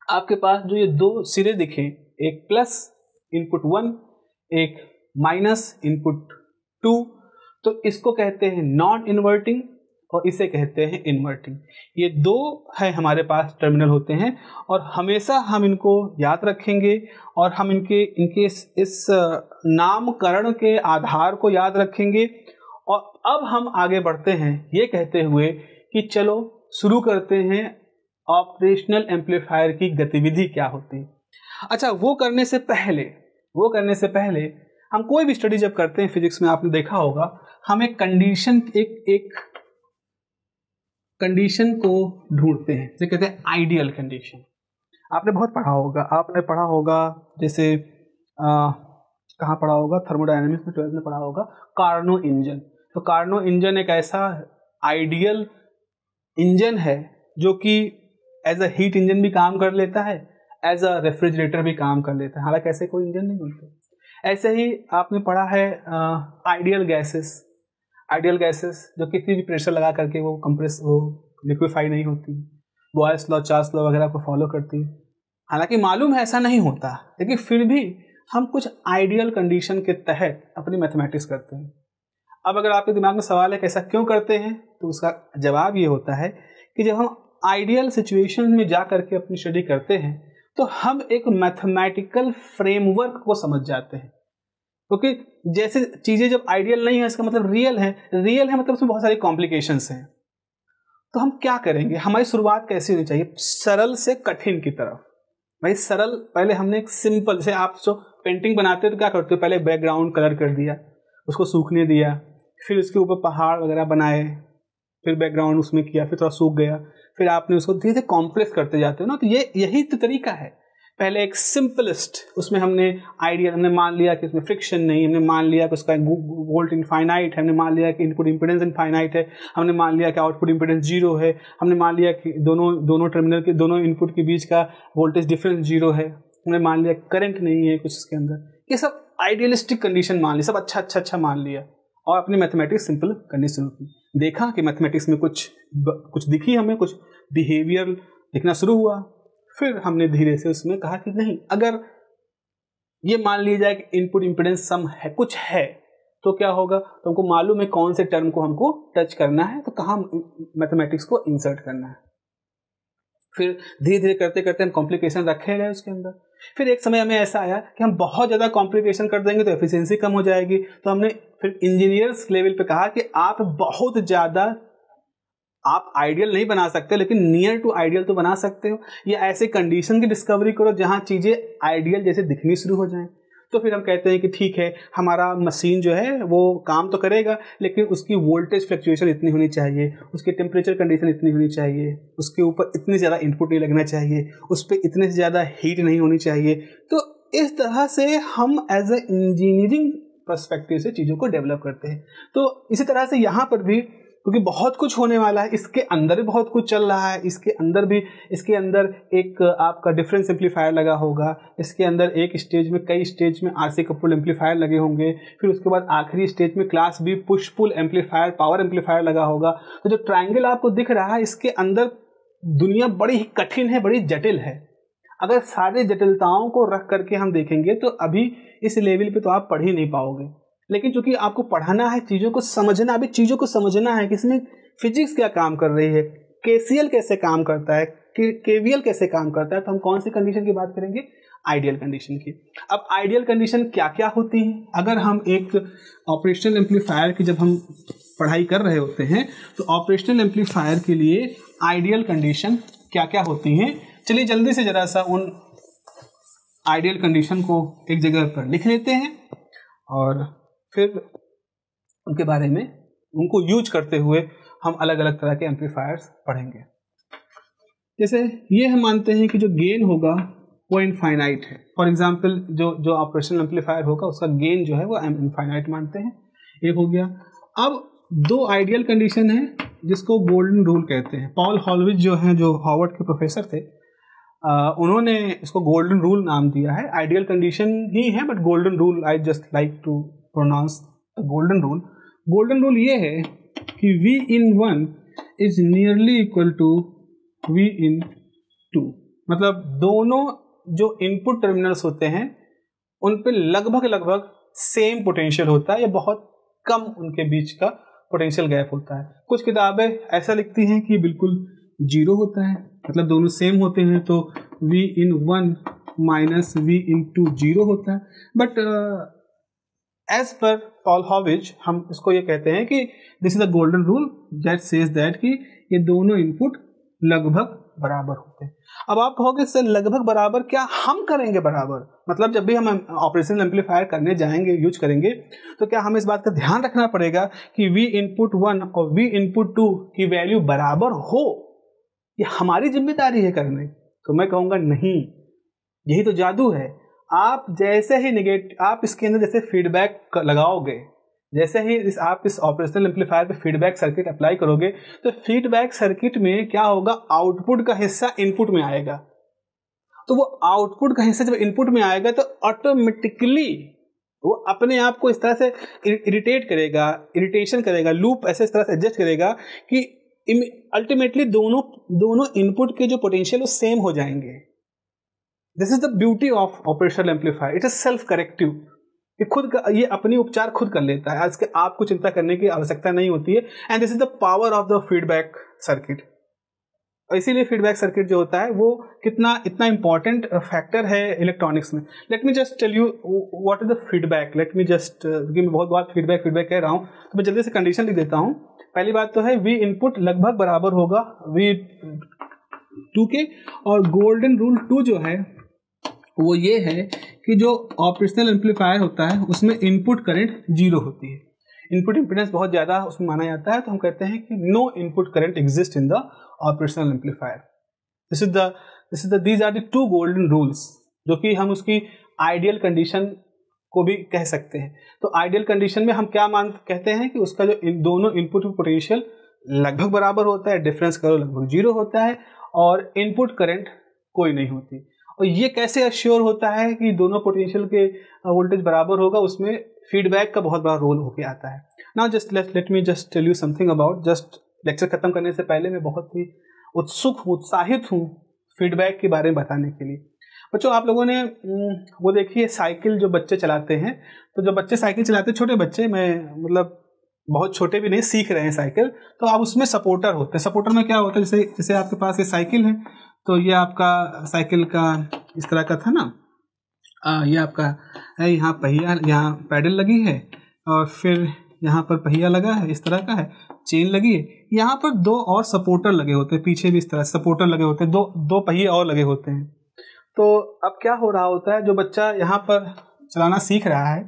आपके पास जो ये दो सिरे दिखे, एक प्लस इनपुट 1, एक माइनस इनपुट 2, तो इसको कहते हैं नॉन इन्वर्टिंग और इसे कहते हैं इन्वर्टिंग। ये दो है हमारे पास टर्मिनल होते हैं और हमेशा हम इनको याद रखेंगे और हम इनके इस नामकरण के आधार को याद रखेंगे। और अब हम आगे बढ़ते हैं ये कहते हुए कि चलो शुरू करते हैं ऑपरेशनल एम्पलीफायर की गतिविधि क्या होती है। अच्छा, वो करने से पहले हम कोई भी स्टडी जब करते हैं फिजिक्स में, आपने देखा होगा, हम एक कंडीशन को ढूंढते हैं, जिसे कहते हैं आइडियल कंडीशन। आपने बहुत पढ़ा होगा, जैसे कहाँ पढ़ा होगा, थर्मोडायनामिक्स में 12th में पढ़ा होगा, कार्नो इंजन। तो कार्नो इंजन एक ऐसा आइडियल इंजन है जो कि एज अ हीट इंजन भी काम कर लेता है, एज अ रेफ्रिजरेटर भी काम कर लेता है। हालांकि ऐसे कोई इंजन नहीं होते। ऐसे ही आपने पढ़ा है आइडियल गैसेस जो किसी भी प्रेशर लगा करके वो लिक्विफाई नहीं होती, बॉयल्स लॉ, चार्ल्स लॉ वगैरह को फॉलो करती है। हालांकि मालूम है ऐसा नहीं होता, लेकिन फिर भी हम कुछ आइडियल कंडीशन के तहत अपनी मैथमेटिक्स करते हैं। अब अगर आपके दिमाग में सवाल है कि ऐसा क्यों करते हैं, तो उसका जवाब ये होता है कि जब हम आइडियल सिचुएशन में जा करके अपनी स्टडी करते हैं तो हम एक मैथमेटिकल फ्रेमवर्क को समझ जाते हैं। क्योंकि जैसे चीज़ें जब आइडियल नहीं है, इसका मतलब रियल है मतलब उसमें बहुत सारी कॉम्प्लिकेशंस हैं। तो हम क्या करेंगे, हमारी शुरुआत कैसी होनी चाहिए, सरल से कठिन की तरफ। भाई सरल, पहले हमने एक सिंपल, जैसे आप जो पेंटिंग बनाते हो तो क्या करते हो, पहले बैकग्राउंड कलर कर दिया, उसको सूखने दिया, फिर उसके ऊपर पहाड़ वगैरह बनाए, फिर बैकग्राउंड उसमें किया, फिर थोड़ा सूख गया, फिर आपने उसको धीरे धीरे कॉम्प्लेक्स करते जाते हो ना। तो यही तो तरीका है। पहले एक सिंपलेस्ट, उसमें हमने मान लिया कि उसमें फ्रिक्शन नहीं, हमने मान लिया कि उसका वोल्ट इनफाइनाइट है, हमने मान लिया कि इनपुट इंपीडेंस इनफाइनाइट है, हमने मान लिया कि आउटपुट इंपीडेंस 0 है, हमने मान लिया कि दोनों टर्मिनल के दोनों इनपुट के बीच का वोल्टेज डिफरेंस 0 है, हमने मान लिया करंट नहीं है कुछ इसके अंदर। ये सब आइडियलिस्टिक कंडीशन मान ली, सब अच्छा मान लिया और अपनी मैथमेटिक्स सिंपल करनी शुरू की। देखा कि मैथमेटिक्स में कुछ दिखी, हमें कुछ बिहेवियर दिखना शुरू हुआ। फिर हमने धीरे से उसमें कहा कि नहीं, अगर ये मान लिया जाए कि इनपुट इंपीडेंस सम है, कुछ है, तो क्या होगा, तो हमको मालूम है कौन से टर्म को हमको टच करना है, तो कहाँ मैथमेटिक्स को इंसर्ट करना है। फिर धीरे धीरे करते करते हम कॉम्प्लिकेशन रखे गए उसके अंदर। फिर एक समय हमें ऐसा आया कि हम बहुत ज़्यादा कॉम्प्लिकेशन कर देंगे तो एफिशिएंसी कम हो जाएगी। तो हमने फिर इंजीनियर्स लेवल पे कहा कि आप बहुत ज़्यादा, आप आइडियल नहीं बना सकते लेकिन नियर टू आइडियल तो बना सकते हो, या ऐसे कंडीशन की डिस्कवरी करो जहाँ चीज़ें आइडियल जैसे दिखनी शुरू हो जाएं। तो फिर हम कहते हैं कि ठीक है, हमारा मशीन जो है वो काम तो करेगा, लेकिन उसकी वोल्टेज फ्लक्चुएशन इतनी होनी चाहिए, उसकी टेम्परेचर कंडीशन इतनी होनी चाहिए, उसके ऊपर इतनी ज़्यादा इनपुट नहीं लगना चाहिए, उस पर इतने से ज़्यादा हीट नहीं होनी चाहिए। तो इस तरह से हम एज ए इंजीनियरिंग पर्सपेक्टिव से चीज़ों को डेवलप करते हैं। तो इसी तरह से यहाँ पर भी, क्योंकि बहुत कुछ होने वाला है, इसके अंदर भी बहुत कुछ चल रहा है, इसके अंदर एक आपका डिफरेंस एम्पलीफायर लगा होगा, इसके अंदर एक स्टेज में, कई स्टेज में आरसी कपल्ड एम्पलीफायर लगे होंगे, फिर उसके बाद आखिरी स्टेज में class B push pull amplifier, power amplifier लगा होगा। तो जो ट्राइंगल आपको दिख रहा है, इसके अंदर दुनिया बड़ी ही कठिन है, बड़ी जटिल है। अगर सारी जटिलताओं को रख करके हम देखेंगे तो अभी इस लेवल पे तो आप पढ़ ही नहीं पाओगे। लेकिन चूंकि आपको पढ़ना है, चीज़ों को समझना, अभी चीज़ों को समझना है कि इसमें फिजिक्स क्या काम कर रही है, केसीएल कैसे काम करता है, केवीएल कैसे काम करता है, तो हम कौन सी कंडीशन की बात करेंगे, आइडियल कंडीशन की। अब आइडियल कंडीशन क्या क्या होती है, अगर हम एक ऑपरेशनल एम्पलीफायर की जब हम पढ़ाई कर रहे होते हैं तो ऑपरेशनल एम्पलीफायर के लिए आइडियल कंडीशन क्या क्या होती हैं, चलिए जल्दी से जरा सा उन आइडियल कंडीशन को एक जगह पर लिख लेते हैं और फिर उनके बारे में उनको यूज करते हुए हम अलग अलग तरह के एम्पलीफायर्स पढ़ेंगे। जैसे ये हम मानते हैं कि जो गेन होगा वो इनफाइनाइट है। फॉर एग्जांपल जो ऑपरेशनल एम्पलीफायर होगा उसका गेन जो है वो इनफाइनाइट मानते हैं, एक हो गया। अब दो आइडियल कंडीशन है जिसको गोल्डन रूल कहते हैं। पॉल हॉलविच जो हैं, जो हार्वर्ड के प्रोफेसर थे, उन्होंने इसको गोल्डन रूल नाम दिया है। आइडियल कंडीशन ही है but golden rule I just like to pronounce the golden rule. Golden rule ये है कि V(1) is nearly equal to V(2), मतलब दोनों जो इनपुट टर्मिनल्स होते हैं उन पे लगभग सेम पोटेंशियल होता है या बहुत कम उनके बीच का पोटेंशियल गैप होता है। कुछ किताबें ऐसा लिखती हैं कि बिल्कुल जीरो होता है, मतलब दोनों सेम होते हैं तो V(1) माइनस V(2) जीरो होता है। बट एज पर पॉल हॉलविच हम इसको ये कहते हैं कि this is the golden rule that says that कि ये दोनों इनपुट लगभग बराबर होते हैं। अब आप कहोगे सर लगभग बराबर, क्या हम करेंगे बराबर? मतलब जब भी हम ऑपरेशनल एम्पलीफायर करने जाएंगे, यूज करेंगे, तो क्या हमें इस बात का ध्यान रखना पड़ेगा कि V(1) और V(2) की वैल्यू बराबर हो? ये हमारी जिम्मेदारी है करने? तो मैं कहूँगा नहीं, यही तो जादू है। आप जैसे ही आप इसके अंदर जैसे फीडबैक लगाओगे, जैसे ही आप इस ऑपरेशनल एम्पलीफायर पे फीडबैक सर्किट अप्लाई करोगे, तो फीडबैक सर्किट में क्या होगा, आउटपुट का हिस्सा इनपुट में आएगा। तो वो आउटपुट का हिस्सा जब इनपुट में आएगा तो ऑटोमेटिकली वो अपने आप को इस तरह से इरिटेशन करेगा, लूप ऐसे इस तरह से एडजस्ट करेगा कि अल्टीमेटली दोनों इनपुट के जो पोटेंशियल वो सेम हो जाएंगे। This is the beauty of operational amplifier, it is self corrective. ये अपनी उपचार खुद कर लेता है, आज के आपको चिंता करने की आवश्यकता नहीं होती है। And this is the power of the feedback circuit. इसीलिए फीडबैक सर्किट जो होता है वो इतना इंपॉर्टेंट फैक्टर है इलेक्ट्रॉनिक्स में। Let me just tell you what is the feedback. Let me just मैं बहुत बार फीडबैक कह रहा हूँ, तो मैं जल्दी से कंडीशन लिख देता हूँ। पहली बात तो है V इनपुट लगभग बराबर होगा V(2) के, और गोल्डन रूल 2 जो है वो ये है कि जो ऑपरेशनल एम्पलीफायर होता है उसमें इनपुट करंट जीरो होती है। इनपुट इम्पीडेंस बहुत ज़्यादा उसमें माना जाता है, तो हम कहते हैं कि no input current exist in the operational amplifier. These are the two golden rules, जो कि हम उसकी आइडियल कंडीशन को भी कह सकते हैं। तो आइडियल कंडीशन में हम क्या कहते हैं कि उसका जो दोनों इनपुट पोटेंशियल लगभग बराबर होता है, डिफरेंस करो लगभग जीरो होता है, और इनपुट करंट कोई नहीं होती। और ये कैसे अश्योर होता है कि दोनों पोटेंशियल के वोल्टेज बराबर होगा? उसमें फीडबैक का बहुत बड़ा रोल होके आता है। Now just let me just tell you something about, just lecture खत्म करने से पहले मैं बहुत ही उत्साहित हूँ फीडबैक के बारे में बताने के लिए। बच्चों, आप लोगों ने वो देखिए साइकिल जो बच्चे चलाते हैं, तो जब बच्चे साइकिल चलाते हैं, छोटे बच्चे, मैं मतलब बहुत छोटे भी नहीं, सीख रहे हैं साइकिल, तो आप उसमें सपोर्टर होते हैं। सपोर्टर में क्या होता है, जैसे आपके पास ये साइकिल है, तो ये आपका साइकिल का इस तरह का था ना, ये आपका है, यहाँ पहिया, यहाँ पैडल लगी है, और फिर यहाँ पर पहिया लगा है, इस तरह का है, चेन लगी है, यहाँ पर दो और सपोर्टर लगे होते हैं, पीछे भी इस तरह सपोर्टर लगे होते हैं, दो पहिए और लगे होते हैं। तो अब क्या हो रहा होता है, जो बच्चा यहाँ पर चलाना सीख रहा है,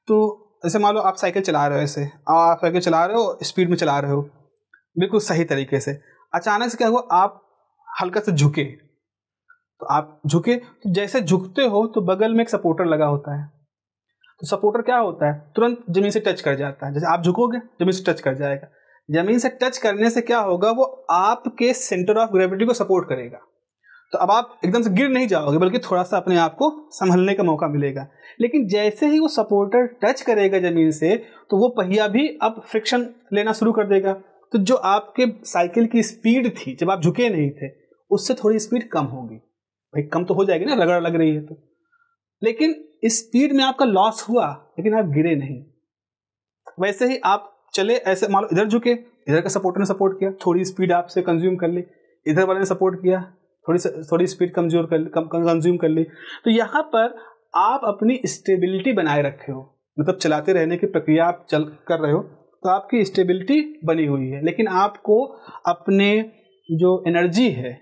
तो जैसे मान लो आप साइकिल चला रहे हो, ऐसे आप साइकिल चला रहे हो, स्पीड में चला रहे हो बिल्कुल सही तरीके से, अचानक से क्या हुआ, आप हल्का से झुके, तो आप झुके, तो जैसे झुकते हो तो बगल में एक सपोर्टर लगा होता है, तो सपोर्टर क्या होता है, तुरंत जमीन से टच कर जाता है। जैसे आप झुकोगे जमीन से टच कर जाएगा, जमीन से टच करने से क्या होगा, वो आपके सेंटर ऑफ ग्रेविटी को सपोर्ट करेगा। तो अब आप एकदम से गिर नहीं जाओगे, बल्कि थोड़ा सा अपने आप को संभलने का मौका मिलेगा। लेकिन जैसे ही वो सपोर्टर टच करेगा जमीन से, तो वो पहिया भी अब फ्रिक्शन लेना शुरू कर देगा। तो जो आपके साइकिल की स्पीड थी जब आप झुके नहीं थे, उससे थोड़ी स्पीड कम होगी, भाई कम तो हो जाएगी ना, रगड़ लग रही है तो। लेकिन इस स्पीड में आपका लॉस हुआ, लेकिन आप गिरे नहीं। वैसे ही आप चले, ऐसे मान लो इधर झुके, इधर का सपोर्टर ने सपोर्ट किया, थोड़ी स्पीड आपसे कंज्यूम कर ली, इधर वाले ने सपोर्ट किया, थोड़ी स्पीड कंज्यूम कर ली। तो यहाँ पर आप अपनी स्टेबिलिटी बनाए रखे हो, मतलब चलाते रहने की प्रक्रिया आप कर रहे हो, तो आपकी स्टेबिलिटी बनी हुई है, लेकिन आपको अपने जो एनर्जी है,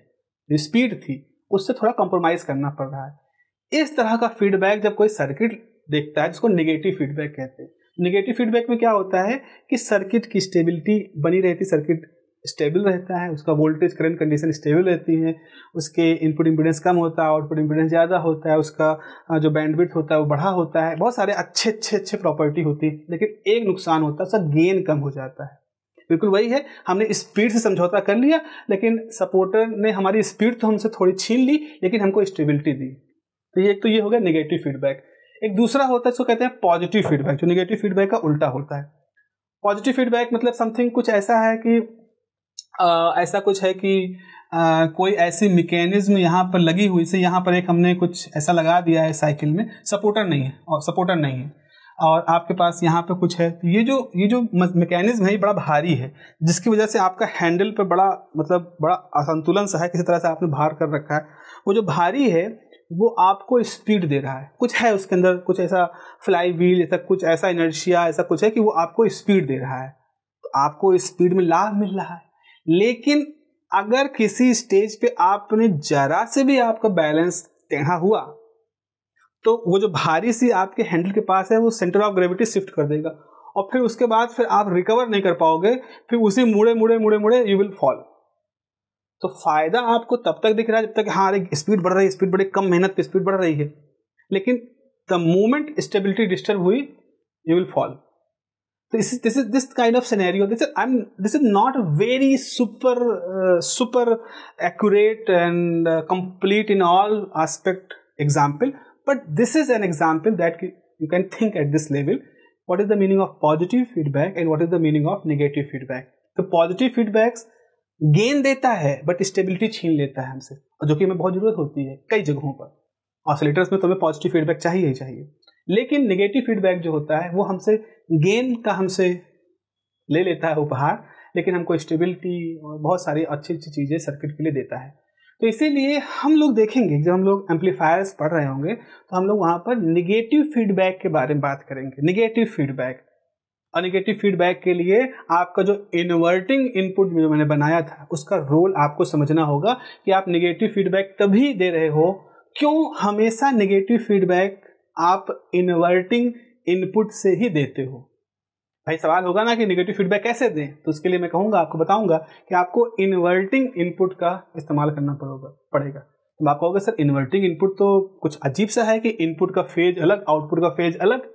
स्पीड थी, उससे थोड़ा कॉम्प्रोमाइज़ करना पड़ रहा है। इस तरह का फीडबैक जब कोई सर्किट देखता है, जिसको नेगेटिव फीडबैक कहते हैं, नेगेटिव फीडबैक में क्या होता है कि सर्किट की स्टेबिलिटी बनी रहती, सर्किट स्टेबल रहता है, उसका वोल्टेज करंट कंडीशन स्टेबल रहती है, उसके इनपुट इम्पीडेंस कम होता है, आउटपुट इम्पीडेंस ज़्यादा होता है, उसका जो बैंडविड्थ होता है वो बढ़ा होता है, बहुत सारे अच्छे प्रॉपर्टी होती है। लेकिन एक नुकसान होता है, उसका गेन कम हो जाता है। बिल्कुल वही है, हमने स्पीड से समझौता कर लिया, लेकिन सपोर्टर ने हमारी स्पीड तो हमसे थोड़ी छीन ली, लेकिन हमको स्टेबिलिटी दी। तो ये एक तो ये हो गया नेगेटिव फीडबैक। एक दूसरा होता है, इसको कहते हैं पॉजिटिव फीडबैक, जो नेगेटिव फीडबैक का उल्टा होता है। पॉजिटिव फीडबैक मतलब समथिंग कुछ ऐसा है कि ऐसा कुछ है कि कोई ऐसी मैकेनिज्म यहाँ पर लगी हुई से, यहाँ पर एक हमने कुछ ऐसा लगा दिया है साइकिल में, सपोर्टर नहीं है और आपके पास यहाँ पे कुछ है, तो ये जो मैकेनिज्म है ये बड़ा भारी है, जिसकी वजह से आपका हैंडल पे बड़ा असंतुलन सा है, किसी तरह से आपने भार कर रखा है। वो जो भारी है वो आपको स्पीड दे रहा है, कुछ है उसके अंदर, कुछ ऐसा फ्लाई व्हील, ऐसा कुछ ऐसा इनर्शिया ऐसा कुछ है कि वो आपको स्पीड दे रहा है, तो आपको स्पीड में लाभ मिल रहा है। लेकिन अगर किसी स्टेज पे आपने जरा से भी आपका बैलेंस टेढ़ा हुआ तो वो जो भारी सी आपके हैंडल के पास है वो सेंटर ऑफ ग्रेविटी शिफ्ट कर देगा और फिर उसके बाद फिर आप रिकवर नहीं कर पाओगे, फिर उसी मुड़े यू विल फॉल। तो फायदा आपको तब तक दिख रहा है जब तक हाँ अरे स्पीड बढ़ रही है, स्पीड बड़े कम मेहनत पे स्पीड बढ़ रही है, लेकिन द मोमेंट स्टेबिलिटी डिस्टर्ब हुई you will fall. So this kind of scenario. This is not a very super accurate and complete in all aspect example, but this is an example that you can think at this level. What is the meaning of positive feedback and what is the meaning of negative feedback? तो positive feedbacks gain देता है but stability छीन लेता है हमसे, और जो कि हमें बहुत जरूरत होती है कई जगहों पर। ऑसिलेटर्स में तो हमें पॉजिटिव फीडबैक चाहिए ही चाहिए, लेकिन नेगेटिव फीडबैक जो होता है वो हमसे गेन का हमसे ले लेता है उपहार, लेकिन हमको स्टेबिलिटी और बहुत सारी अच्छी चीज़ें सर्किट के लिए देता है। तो इसीलिए हम लोग देखेंगे, जब हम लोग एम्पलीफायर्स पढ़ रहे होंगे तो हम लोग वहाँ पर नेगेटिव फीडबैक के बारे में बात करेंगे। नेगेटिव फीडबैक और नेगेटिव फीडबैक के लिए आपका जो इन्वर्टिंग इनपुट जो मैंने बनाया था उसका रोल आपको समझना होगा कि आप नेगेटिव फीडबैक तभी दे रहे हो, क्यों हमेशा नेगेटिव फीडबैक आप इन्वर्टिंग इनपुट से ही देते हो। भाई सवाल होगा ना कि नेगेटिव फीडबैक कैसे दें, तो उसके लिए मैं कहूँगा, आपको बताऊंगा कि आपको इन्वर्टिंग इनपुट का इस्तेमाल करना पड़ेगा। तो आप कहोगे सर इन्वर्टिंग इनपुट तो कुछ अजीब सा है कि इनपुट का फेज अलग आउटपुट का फेज अलग,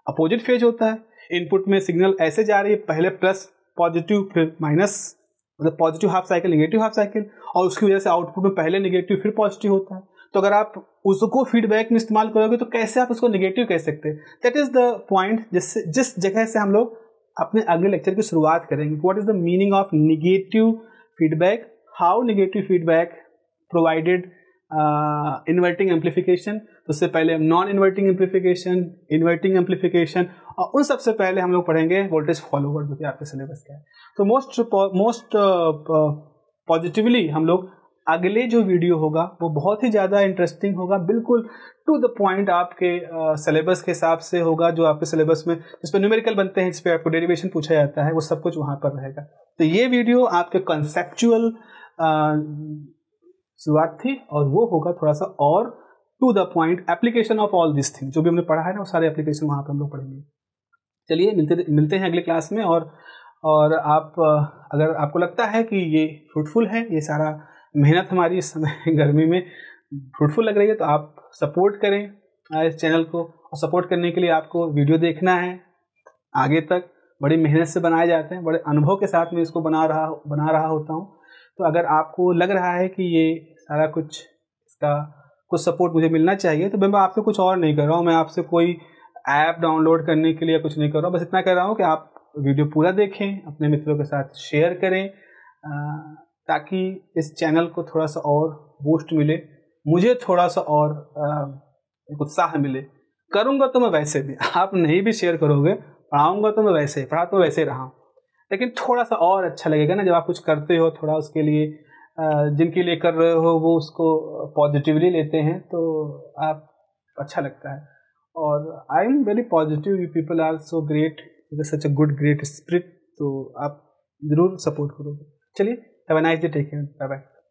अपोजिट फेज होता है। इनपुट में सिग्नल ऐसे जा रही है, पहले प्लस पॉजिटिव फिर माइनस, मतलब positive half cycle negative half cycle, और उसकी वजह से आउटपुट में पहले नेगेटिव फिर पॉजिटिव होता है। तो अगर आप उसको फीडबैक में इस्तेमाल करोगे तो कैसे आप उसको नेगेटिव कह सकते हैं? दैट इज द पॉइंट जिस जगह से हम लोग अपने अगले लेक्चर की शुरुआत करेंगे। What is the meaning of negative feedback, how negative feedback provided inverting amplification. तो उससे पहले हम non inverting amplification, inverting amplification, और उन सबसे पहले हम लोग पढ़ेंगे वोल्टेज फॉलोवर, जो कि आपके सिलेबस का है। तो मोस्ट पॉजिटिवली हम लोग अगले जो वीडियो होगा वो बहुत ही ज़्यादा इंटरेस्टिंग होगा, बिल्कुल टू द पॉइंट आपके सिलेबस के हिसाब से होगा, जो आपके सिलेबस में जिस पर न्यूमेरिकल बनते हैं, जिस पर आपको डेरिवेशन पूछा जाता है, वो सब कुछ वहाँ पर रहेगा। तो ये वीडियो आपके कंसेप्चुअल शुरुआत थी, और वो होगा थोड़ा सा और to the point application of all this thing. जो भी हमने पढ़ा है ना वो सारे एप्लीकेशन वहाँ पर हम लोग पढ़ेंगे। चलिए मिलते हैं अगले क्लास में। और आप अगर आपको लगता है कि ये फ्रूटफुल है, ये सारा मेहनत हमारी इस समय गर्मी में फ्रूटफुल लग रही है, तो आप सपोर्ट करें इस चैनल को। और सपोर्ट करने के लिए आपको वीडियो देखना है आगे तक, बड़ी मेहनत से बनाए जाते हैं, बड़े अनुभव के साथ में इसको बना रहा होता हूँ। तो अगर आपको लग रहा है कि ये सारा कुछ इसका कुछ सपोर्ट मुझे मिलना चाहिए, तो मैं आपसे कुछ और नहीं कर रहा हूँ, मैं आपसे कोई ऐप डाउनलोड करने के लिए कुछ नहीं कर रहा हूँ। बस इतना कर रहा हूँ कि आप वीडियो पूरा देखें, अपने मित्रों के साथ शेयर करें, ताकि इस चैनल को थोड़ा सा और बूस्ट मिले, मुझे थोड़ा सा और उत्साह मिले। करूँगा तो मैं वैसे भी, आप नहीं भी शेयर करोगे, पढ़ाऊँगा तो मैं वैसे रहा हूँ, लेकिन थोड़ा सा और अच्छा लगेगा ना जब आप कुछ करते हो, थोड़ा उसके लिए जिनके लिए कर रहे हो वो उसको पॉजिटिवली लेते हैं, तो आप अच्छा लगता है। और I am very positive, you people are so great, such a good great spirit, तो आप ज़रूर सपोर्ट करोगे। चलिए, have a nice day, take care, bye bye.